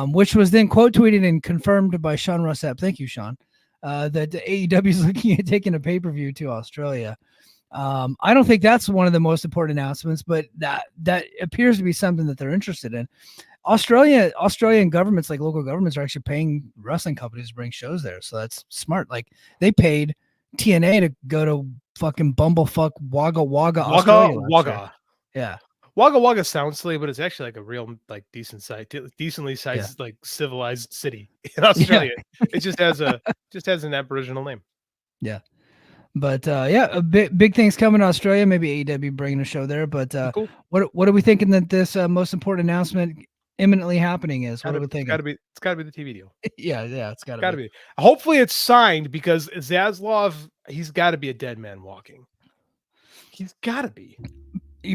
C: which was then quote tweeted and confirmed by Sean Rossap. Thank you, Sean. That the AEW is looking at taking a pay-per-view to Australia. I don't think that's one of the most important announcements, but that appears to be something that they're interested in. Australian governments, like local governments, are actually paying wrestling companies to bring shows there. So that's smart. Like they paid TNA to go to fucking bumblefuck Wagga Wagga, Australia.
D: Wagga.
C: Yeah.
D: Wagga Wagga sounds silly, but it's actually like a real, like decently sized, like civilized city in Australia. Yeah. It just has an Aboriginal name.
C: Yeah. But big things coming to Australia. Maybe AEW bringing a show there. But cool. What are we thinking that this most important announcement imminently happening is? What are we thinking?
D: It's got to be the TV deal.
C: yeah, it's got to be.
D: Hopefully, it's signed because Zaslav, he's got to be a dead man walking. He's got to be.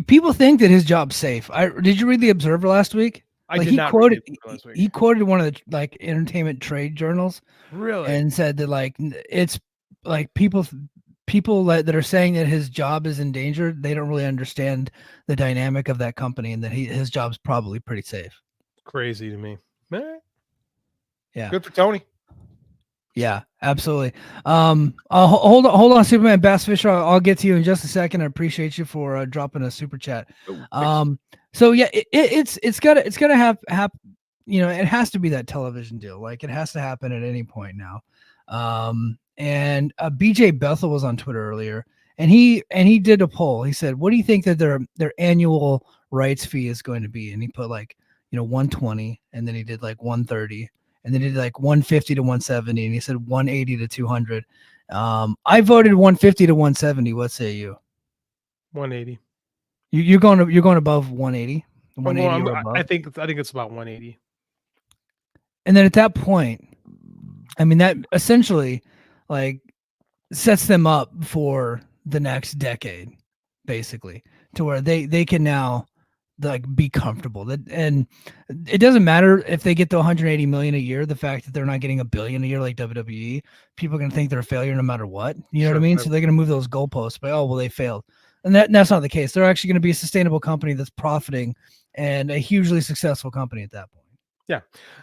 C: People think that his job's safe. Did you read the Observer last week?
D: I did not. Read it last week.
C: He quoted one of the like entertainment trade journals,
D: really,
C: and said that like it's like people that are saying that his job is in danger, they don't really understand the dynamic of that company, and that his job's probably pretty safe.
D: Crazy to me.
C: Yeah.
D: Good for Tony.
C: Yeah, absolutely. Hold on, Superman Bass Fisher. I'll get to you in just a second. I appreciate you for dropping a super chat. So yeah, it's gotta have it has to be that television deal. Like it has to happen at any point now. And BJ Bethel was on Twitter earlier, and he did a poll. He said, "What do you think that their annual rights fee is going to be?" And he put like 120, and then he did like 130, and then he did like 150 to 170, and he said 180 to 200. I voted 150 to 170. What say you?
D: 180.
C: You're going above 180. 180 or above.
D: I think it's about 180.
C: And then at that point, I mean, that essentially like sets them up for the next decade, basically, to where they can now like be comfortable. And it doesn't matter if they get to 180 million a year. The fact that they're not getting $1 billion a year like WWE, people are going to think they're a failure no matter what. You know what I mean? So they're going to move those goalposts by, oh, well, they failed. And that's not the case. They're actually going to be a sustainable company that's profiting and a hugely successful company at that point.
D: Yeah.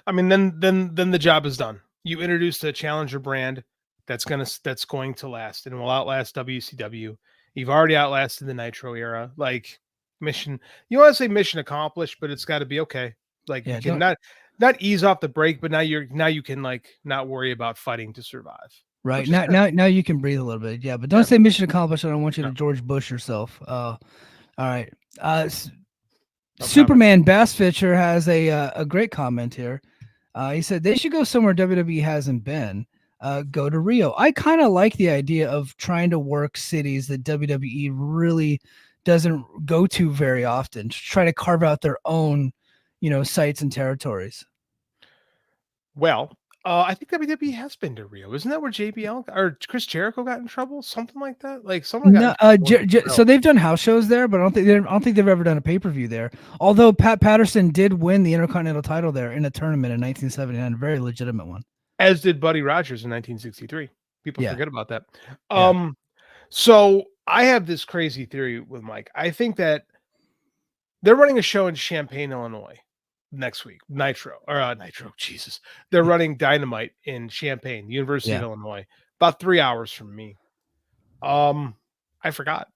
D: I mean, then the job is done. You introduced a challenger brand that's going to last and will outlast WCW. You've already outlasted the Nitro era. Like mission, you want to say mission accomplished, but it's got to be okay. Like you can not ease off the brake, but now you can like not worry about fighting to survive.
C: Right. Now you can breathe a little bit. Yeah, but don't say mission accomplished. I don't want you to George Bush yourself. All right. Superman Bass Fisher has a great comment here. He said they should go somewhere WWE hasn't been. Go to Rio. I kind of like the idea of trying to work cities that WWE really doesn't go to very often. To try to carve out their own, sites and territories.
D: Well, I think WWE has been to Rio. Isn't that where JBL or Chris Jericho got in trouble? Something like that. Like someone got.
C: So they've done house shows there, but I don't think they've ever done a pay-per-view there. Although Pat Patterson did win the Intercontinental title there in a tournament in 1979, a very legitimate one.
D: As did Buddy Rogers in 1963. People forget about that. So I have this crazy theory with Mike. I think that they're running a show in Champaign, Illinois next week. Nitro. Jesus. They're running Dynamite in Champaign, University of Illinois, about 3 hours from me. I forgot.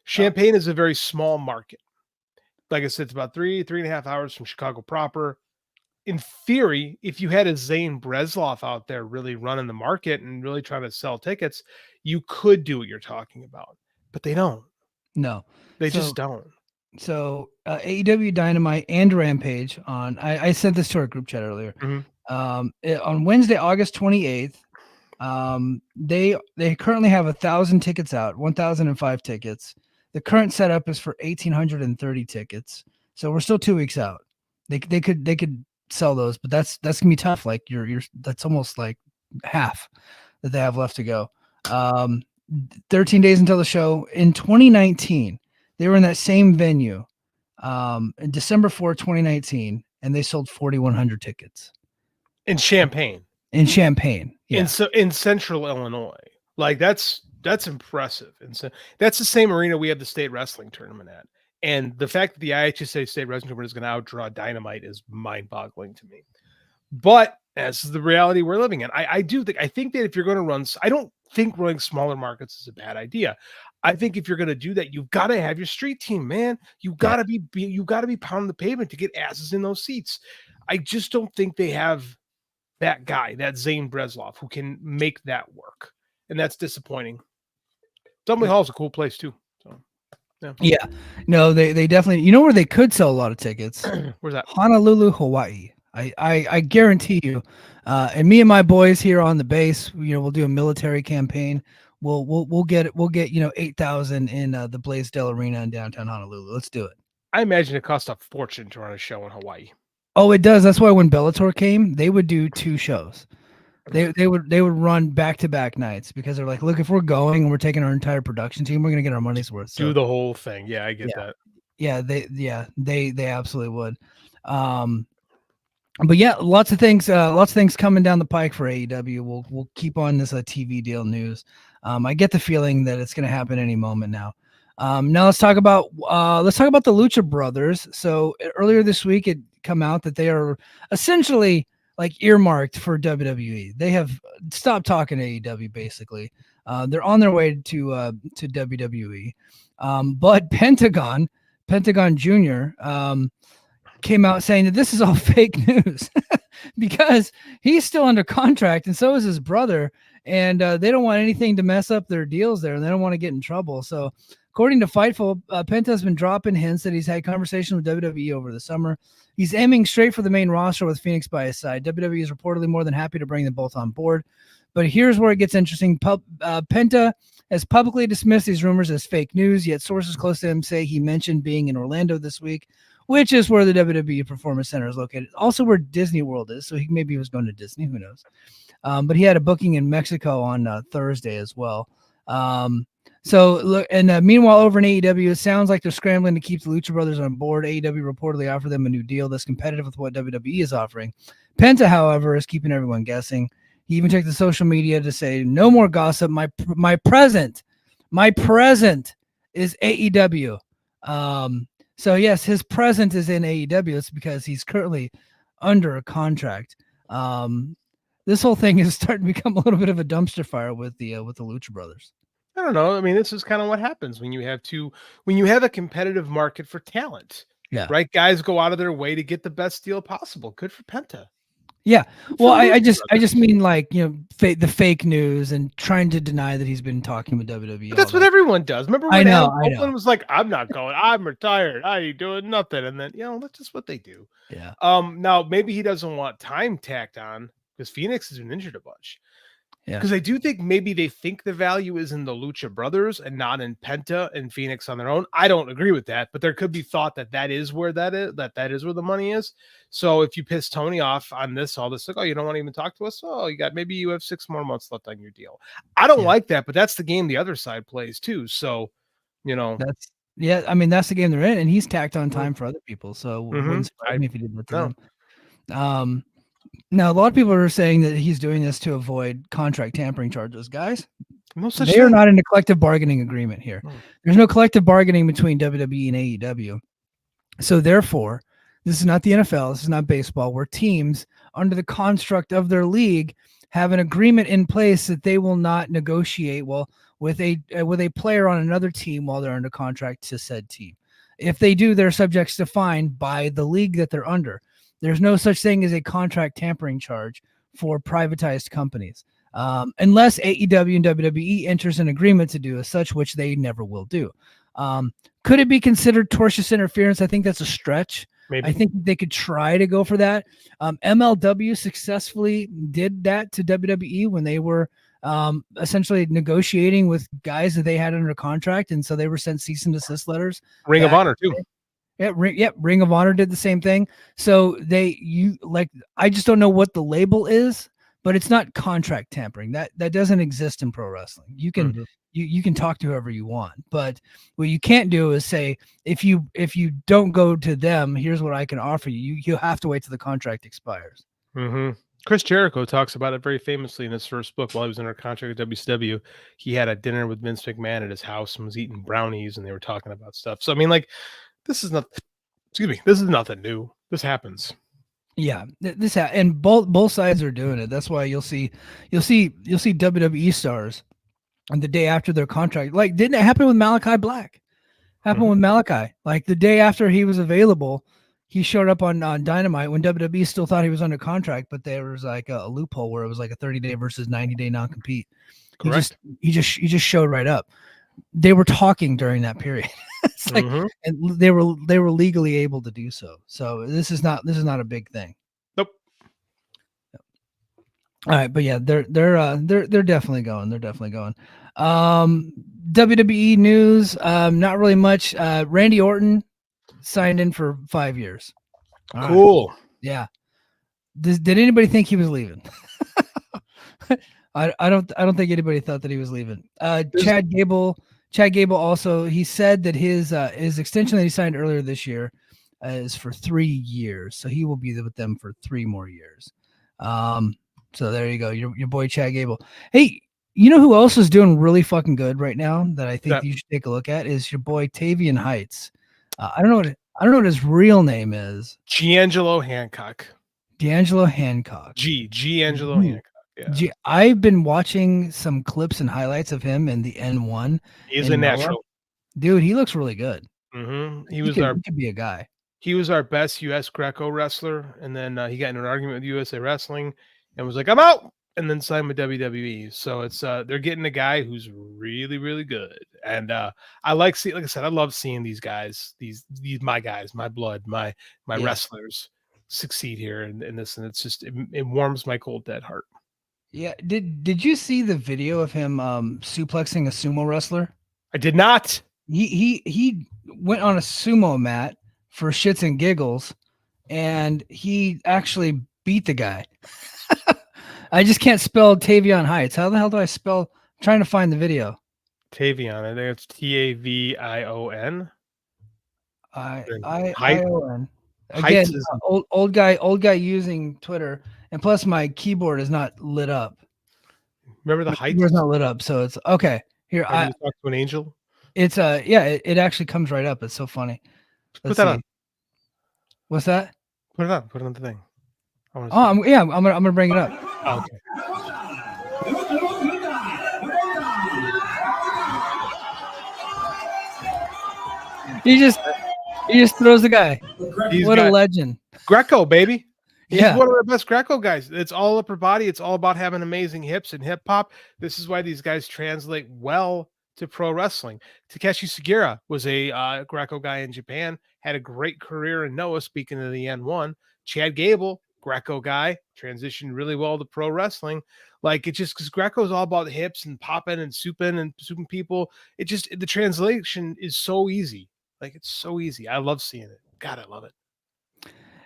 D: Champaign is a very small market. Like I said, it's about 3.5 hours from Chicago proper. In theory, if you had a Zane Bresloff out there really running the market and really trying to sell tickets, you could do what you're talking about, but they don't.
C: No,
D: they just don't.
C: So AEW Dynamite and Rampage on, I sent this to our group chat earlier. On Wednesday, August 28th, they currently have 1,000 tickets out, 1,005 tickets. The current setup is for 1,830 tickets. So we're still 2 weeks out. They could sell those, but that's gonna be tough. Like that's almost like half that they have left to go. 13 days until the show. In 2019, they were in that same venue, in December 4, 2019, and they sold 4,100 tickets
D: in Champaign.
C: In Champaign,
D: in Central Illinois. Like that's impressive. And so that's the same arena we have the state wrestling tournament at. And the fact that the IHSA state wrestling tournament is going to outdraw Dynamite is mind-boggling to me. But that's the reality we're living in. I think that if you're going to run, I don't think running smaller markets is a bad idea. I think if you're going to do that, you've got to have your street team, man. You got to be pounding the pavement to get asses in those seats. I just don't think they have that guy, that Zane Bresloff, who can make that work. And that's disappointing. Dublin Hall is a cool place too. So
C: yeah. No, they definitely, you know where they could sell a lot of tickets?
D: Where's that?
C: Honolulu, Hawaii. I guarantee you, and me and my boys here on the base, we'll do a military campaign. We'll get 8,000 in the Blaisdell Arena in downtown Honolulu. Let's do it.
D: I imagine it costs a fortune to run a show in Hawaii.
C: Oh, it does. That's why when Bellator came, they would do 2 shows. They would run back-to-back nights because they're like, look, if we're going and we're taking our entire production team, we're gonna get our money's worth. So,
D: do the whole thing. Yeah, I get that.
C: Yeah, they absolutely would. But yeah, lots of things coming down the pike for AEW. We'll keep on this TV deal news. I get the feeling that it's gonna happen any moment now. Now let's talk about the Lucha Brothers. So earlier this week, it come out that they are essentially like earmarked for WWE. They have stopped talking to AEW basically. They're on their way to WWE. But Pentagon Jr. Came out saying that this is all fake news because he's still under contract and so is his brother, and they don't want anything to mess up their deals there, and they don't want to get in trouble. So according to Fightful, Penta has been dropping hints that he's had conversations with WWE over the summer. He's aiming straight for the main roster with Phoenix by his side. WWE is reportedly more than happy to bring them both on board. But here's where it gets interesting. Penta has publicly dismissed these rumors as fake news, yet sources close to him say he mentioned being in Orlando this week, which is where the WWE Performance Center is located. Also where Disney World is, so maybe he was going to Disney, who knows. But he had a booking in Mexico on Thursday as well. So look, and meanwhile, over in AEW, it sounds like they're scrambling to keep the Lucha Brothers on board. AEW reportedly offered them a new deal that's competitive with what WWE is offering. Penta, however, is keeping everyone guessing. He even took to social media to say, "No more gossip. My present is AEW." So yes, his present is in AEW. It's because he's currently under a contract. This whole thing is starting to become a little bit of a dumpster fire with the Lucha Brothers.
D: I don't know. I mean, this is kind of what happens when you have a competitive market for talent.
C: Yeah.
D: Right. Guys go out of their way to get the best deal possible. Good for Penta.
C: Yeah. Well, I just mean like, the fake news and trying to deny that he's been talking with WWE.
D: But that's what everyone does. Remember when Adam Copeland was like, I'm not going, I'm retired, I ain't doing nothing. And then, that's just what they do.
C: Yeah.
D: Now maybe he doesn't want time tacked on because Phoenix has been injured a bunch.
C: Yeah.
D: Because I do think maybe they think the value is in the Lucha brothers and not in Penta and Phoenix on their own. I don't agree with that, but there could be thought that is where that is where the money is. So if you piss Tony off on all this, like, oh, you don't want to even talk to us? Oh, maybe you have 6 more months left on your deal. I don't like that, but that's the game the other side plays too. So,
C: that's the game they're in, and he's tacked on time for other people. So it wouldn't surprise me if he did that to them. Now, a lot of people are saying that he's doing this to avoid contract tampering charges. Guys, they are not in a collective bargaining agreement here. There's no collective bargaining between WWE and AEW. So therefore, this is not the NFL. This is not baseball, where teams, under the construct of their league, have an agreement in place that they will not negotiate with a player on another team while they're under contract to said team. If they do, they're subject to fine by the league that they're under. There's no such thing as a contract tampering charge for privatized companies, unless AEW and WWE enters an agreement to do as such, which they never will do. Could it be considered tortious interference? I think that's a stretch. Maybe. I think they could try to go for that. MLW successfully did that to WWE when they were essentially negotiating with guys that they had under contract, and so they were sent cease and desist letters.
D: Ring of Honor too.
C: Ring of Honor did the same thing. So I just don't know what the label is, but it's not contract tampering. That doesn't exist in pro wrestling. You can you can talk to whoever you want, but what you can't do is say, if you don't go to them, here's what I can offer you. You have to wait till the contract expires.
D: Chris Jericho talks about it very famously in his first book. While he was under contract at WCW, he had a dinner with Vince McMahon at his house and was eating brownies, and they were talking about stuff. So I mean, this is nothing new. This happens.
C: Yeah, and both sides are doing it. That's why you'll see WWE stars on the day after their contract. Like, didn't it happen with Malachi Black? Happened with Malachi. Like, the day after he was available, he showed up on Dynamite when WWE still thought he was under contract, but there was like a loophole where it was like a 30-day versus 90-day non-compete.
D: Correct.
C: He just showed right up. They were talking during that period. It's like, and they were legally able to do so. So this is not a big thing.
D: Nope.
C: All right, but yeah, they're definitely going. They're definitely going. WWE news, not really much. Randy Orton signed in for 5 years.
D: Cool.
C: Right. Yeah. Did anybody think he was leaving? I don't think anybody thought that he was leaving. Chad Gable also, he said that his extension that he signed earlier this year is for 3 years, so he will be with them for 3 more years. So there you go, your boy Chad Gable. Hey, you know who else is doing really fucking good right now that I think you should take a look at is your boy Tavian Heights. I don't know what his real name is.
D: D'Angelo Hancock.
C: D'Angelo Hancock.
D: D'Angelo Hancock. Yeah.
C: I've been watching some clips and highlights of him in the N1.
D: He's a natural.
C: Dude, he looks really good.
D: He could
C: be a guy.
D: He was our best U.S. Greco wrestler, and then he got in an argument with USA Wrestling and was like, I'm out, and then signed with WWE. So it's they're getting a guy who's really, really good. And I like I said, I love seeing these guys, these my guys, my blood, my wrestlers succeed here in this, and it's just it warms my cold dead heart.
C: Yeah. Did you see the video of him suplexing a sumo wrestler?
D: I did not.
C: He went on a sumo mat for shits and giggles, and he actually beat the guy. I just can't spell Tavion Heights. How the hell do I spell? I'm trying to find the video.
D: Tavion. I think it's Tavion.
C: I-O-N. Again, old guy using Twitter, and plus my keyboard is not lit up.
D: Remember the Heights?
C: Keyboard's not lit up, so it's okay. Here,
D: I talk to an angel.
C: It's it actually comes right up. It's so funny.
D: Put that on.
C: What's that?
D: Put it on. Put it on the thing.
C: I'm gonna bring it up.
D: Oh, okay.
C: He just throws the guy. What a legend.
D: Greco, baby. He's one of the best Greco guys. It's all upper body. It's all about having amazing hips and hip hop. This is why these guys translate well to pro wrestling. Takeshi Sugiura was a Greco guy in Japan, had a great career in Noah, speaking of the N1. Chad Gable, Greco guy, transitioned really well to pro wrestling. Like, it just, because Greco is all about hips and popping and souping people. It just, the translation is so easy. Like, it's so easy. I love seeing it. God, I love it.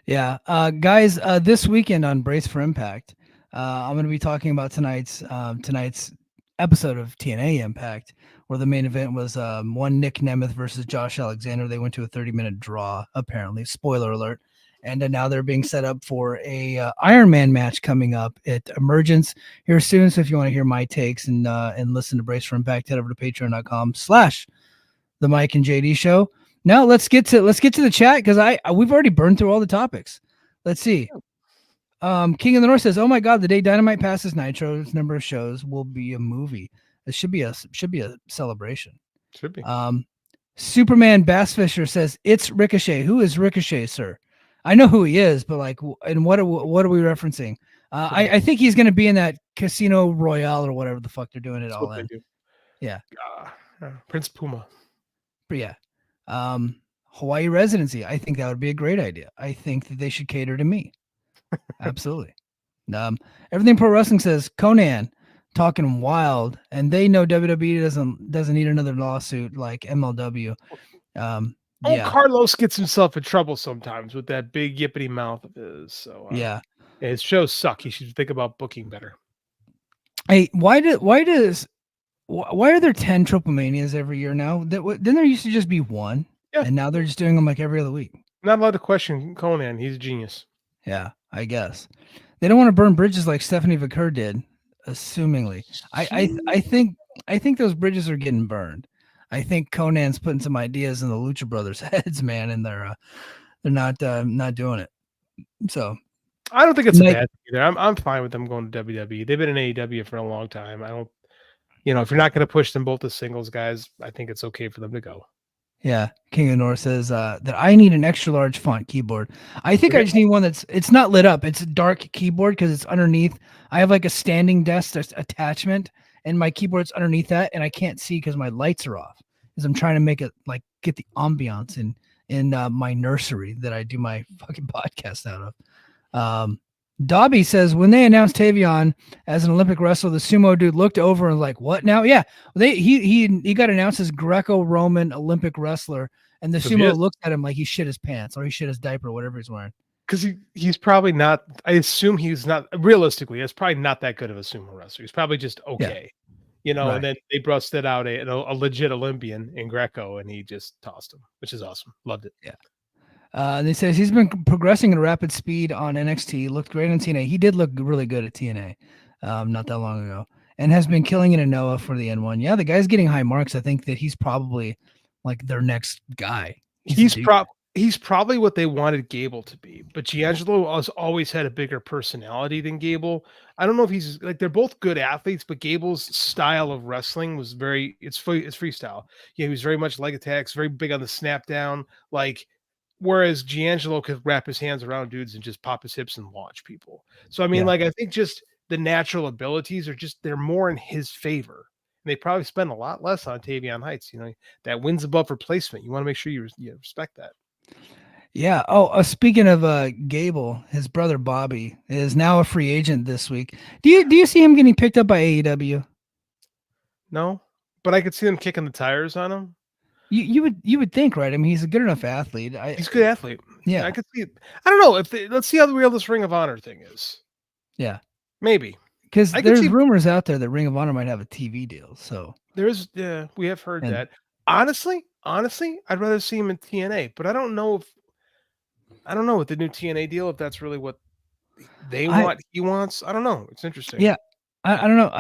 C: Yeah. Guys, this weekend on Brace for Impact, I'm going to be talking about tonight's episode of TNA Impact, where the main event was one Nick Nemeth versus Josh Alexander. They went to a 30-minute draw, apparently. Spoiler alert. And now they're being set up for a Iron Man match coming up at Emergence here soon. So if you want to hear my takes and listen to Brace for Impact, head over to patreon.com/the Mike and JD Show. Now let's get to the chat, because we've already burned through all the topics. Let's see. King of the North says, "Oh my God, the day Dynamite passes Nitro's number of shows will be a movie. It should be a celebration.
D: Should be."
C: Superman Bassfisher says, "It's Ricochet. Who is Ricochet, sir? I know who he is, but like, and what are we referencing? I think he's going to be in that Casino Royale or whatever the fuck they're doing it all in. Yeah,
D: Prince Puma.
C: But yeah, Hawaii residency. I think that would be a great idea. I think that they should cater to me. Absolutely. Everything Pro Wrestling says Conan talking wild, and they know WWE doesn't need another lawsuit like MLW.
D: Carlos gets himself in trouble sometimes with that big yippity mouth of his. So his shows suck. He should think about booking better.
C: Hey, why are there 10 Triple Manias every year now? Then there used to just be one, and now they're just doing them like every other week.
D: Not allowed to question Conan. He's a genius.
C: Yeah, I guess they don't want to burn bridges like Stephanie Vicker did, assumingly. I think those bridges are getting burned. I think Conan's putting some ideas in the Lucha Brothers' heads, man, and they're not doing it. So
D: I don't think it's a bad thing either. I'm fine with them going to WWE. They've been in AEW for a long time. I don't, if you're not going to push them both as singles guys, I think it's okay for them to go.
C: Yeah, King of the North says that I need an extra large font keyboard. I think I just need one it's not lit up. It's a dark keyboard because it's underneath. I have like a standing desk attachment, and my keyboard's underneath that, and I can't see because my lights are off. Because I'm trying to make it like get the ambiance in my nursery that I do my fucking podcast out of. Dobby says, when they announced Tavion as an Olympic wrestler, the sumo dude looked over and like, what now? Yeah, he got announced as Greco-Roman Olympic wrestler, and the sumo looked at him like he shit his pants or he shit his diaper or whatever he's wearing.
D: Because he's probably not. I assume he's not. Realistically, he's probably not that good of a sumo wrestler. He's probably just okay. Yeah. Right. And then they busted out a legit Olympian in Greco, and he just tossed him, which is awesome. Loved it.
C: Yeah. They says he's been progressing at a rapid speed on NXT. Looked great on TNA. He did look really good at TNA not that long ago, and has been killing it in Noah for the N1. Yeah, the guy's getting high marks. I think that he's probably like their next guy.
D: He's probably what they wanted Gable to be, but Giangelo has always had a bigger personality than Gable. I don't know if he's like, they're both good athletes, but Gable's style of wrestling was it's freestyle. Yeah, he was very much leg attacks, very big on the snap down, like. Whereas Giangelo could wrap his hands around dudes and just pop his hips and launch people. So, I mean, I think just the natural abilities they're more in his favor. And they probably spend a lot less on Tavion Heights. That wins above replacement. You want to make sure you respect that.
C: Yeah. Oh, speaking of Gable, his brother Bobby is now a free agent this week. Do you see him getting picked up by AEW?
D: No, but I could see them kicking the tires on him.
C: You would think, right? I mean, he's a good enough athlete.
D: He's a good athlete.
C: Yeah,
D: I could see it. I don't know let's see how real this Ring of Honor thing is.
C: Yeah,
D: maybe
C: because there's rumors out there that Ring of Honor might have a TV deal. So
D: there's we have heard that. Honestly, I'd rather see him in TNA, but I don't know with the new TNA deal if that's really what they want. He wants. I don't know. It's interesting.
C: Yeah, I don't know.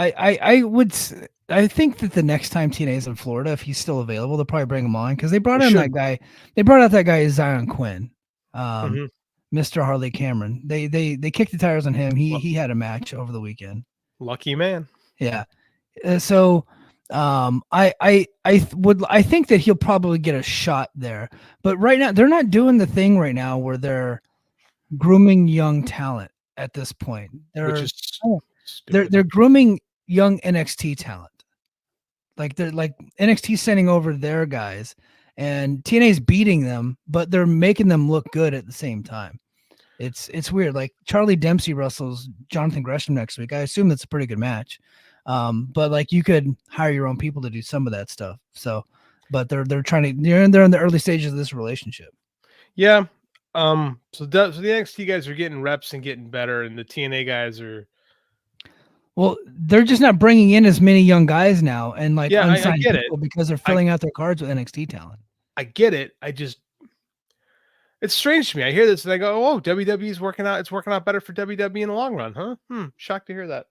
C: I think that the next time TNA is in Florida, if he's still available, they'll probably bring him on because they brought in that guy. They brought out that guy Zion Quinn, Mr. Harley Cameron. They kicked the tires on him. He had a match over the weekend.
D: Lucky man.
C: Yeah. So I think that he'll probably get a shot there. But right now they're not doing the thing right now where they're grooming young talent at this point. They're grooming young NXT talent. Like NXT sending over their guys, and TNA's beating them, but they're making them look good at the same time. It's weird. Like Charlie Dempsey wrestles Jonathan Gresham next week. I assume that's a pretty good match. But like you could hire your own people to do some of that stuff. So, but they're in the early stages of this relationship.
D: Yeah. So the NXT guys are getting reps and getting better, and the TNA guys are.
C: Well, they're just not bringing in as many young guys now, and like
D: unsigned people
C: because they're filling out their cards with NXT talent.
D: I get it. It's strange to me. I hear this and I go, "Oh, WWE's working out. It's working out better for WWE in the long run, huh?" Shocked to hear that.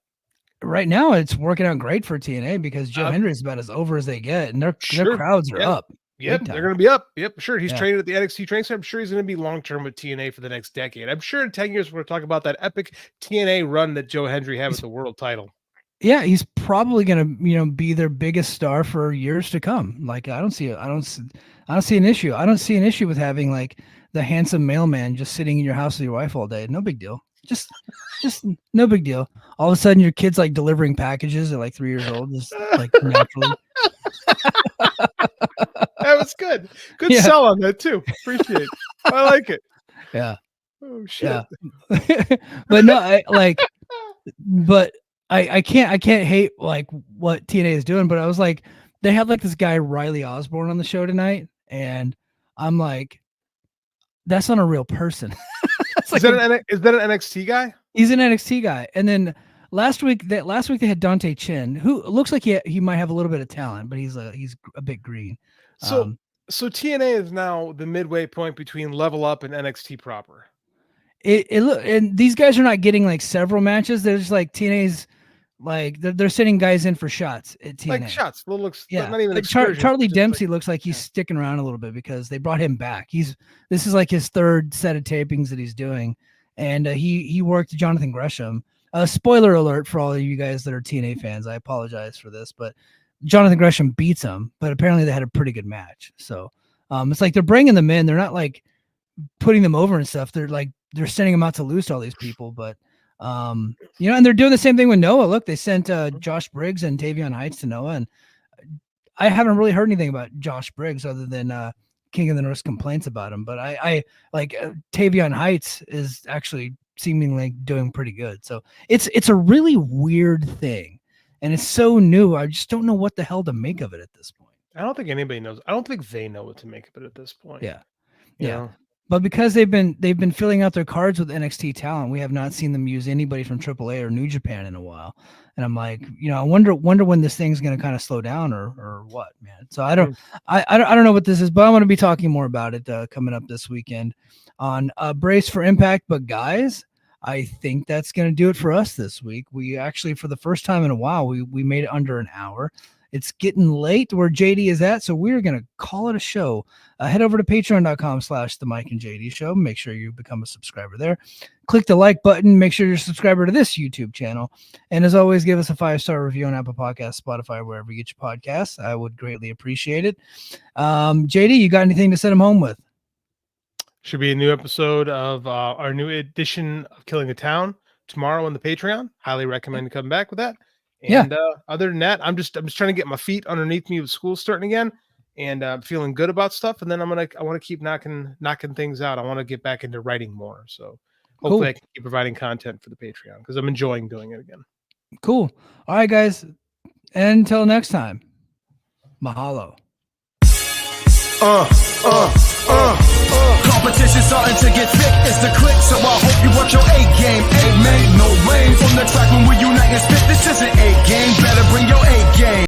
C: Right now, it's working out great for TNA because Joe Hendry is about as over as they get, and their crowds are up.
D: Yep, they're going to be up. Yep, sure. He's training at the NXT training center. I'm sure he's going to be long-term with TNA for the next decade. I'm sure in 10 years, we're going to talk about that epic TNA run that Joe Hendry had with the world title.
C: Yeah, he's probably going to, be their biggest star for years to come. Like, I don't see an issue. I don't see an issue with having like the handsome mailman just sitting in your house with your wife all day. No big deal. Just no big deal. All of a sudden, your kid's like delivering packages at like 3 years old, just like naturally.
D: That was good. Good sell on that too. Appreciate it. I like it.
C: Yeah.
D: Oh shit.
C: Yeah. But no, I can't hate like what TNA is doing. But I was like, they had like this guy Riley Osborne on the show tonight, and I'm like, that's not a real person.
D: Is that an NXT guy?
C: He's an NXT guy. And then last week they had Dante Chin, who looks like he might have a little bit of talent, but he's a bit green.
D: So TNA is now the midway point between Level Up and NXT proper.
C: And these guys are not getting like several matches. They're just like TNA's like they're sending guys in for shots at TNA.
D: Like shots. Looks not even
C: like Charlie Dempsey looks like he's sticking around a little bit because they brought him back. This is like his third set of tapings that he's doing, and he worked Jonathan Gresham. Spoiler alert for all of you guys that are TNA fans. I apologize for this, but Jonathan Gresham beats him, but apparently they had a pretty good match. So it's like they're bringing them in. They're not like putting them over and stuff. They're sending them out to lose to all these people, but and they're doing the same thing with Noah. Look, they sent Josh Briggs and Tavion Heights to Noah, and I haven't really heard anything about Josh Briggs other than King of the North complaints about him. But I like Tavion Heights is actually seemingly doing pretty good. So it's a really weird thing, and it's so new. I just don't know what the hell to make of it at this point.
D: I don't think anybody knows. I don't think they know what to make of it at this point.
C: Yeah.
D: You know?
C: But because they've been filling out their cards with NXT talent, we have not seen them use anybody from AAA or New Japan in a while. And I'm like, I wonder when this thing's going to kind of slow down or what, man. So I don't know what this is, but I'm going to be talking more about it coming up this weekend on Brace for Impact. But guys, I think that's going to do it for us this week. We actually, for the first time in a while, we made it under an hour. It's getting late where JD is at, so we're going to call it a show. Head over to patreon.com/the Mike and JD show. Make sure you become a subscriber there. Click the like button. Make sure you're a subscriber to this YouTube channel. And as always, give us a 5-star review on Apple Podcasts, Spotify, wherever you get your podcasts. I would greatly appreciate it. JD, you got anything to send them home with?
D: Should be a new episode of our new edition of Killing a Town tomorrow on the Patreon. Highly recommend you come back with that. And other than that, I'm just trying to get my feet underneath me with school starting again, and I'm feeling good about stuff. And then I want to keep knocking things out. I want to get back into writing more. So hopefully I can keep providing content for the Patreon because I'm enjoying doing it again.
C: Cool. All right, guys. And until next time, mahalo.
B: Competition starting to get thick, it's the click, so I hope you watch your A game. A made no rain from the track when we unite and spit. This isn't A game, better bring your A game.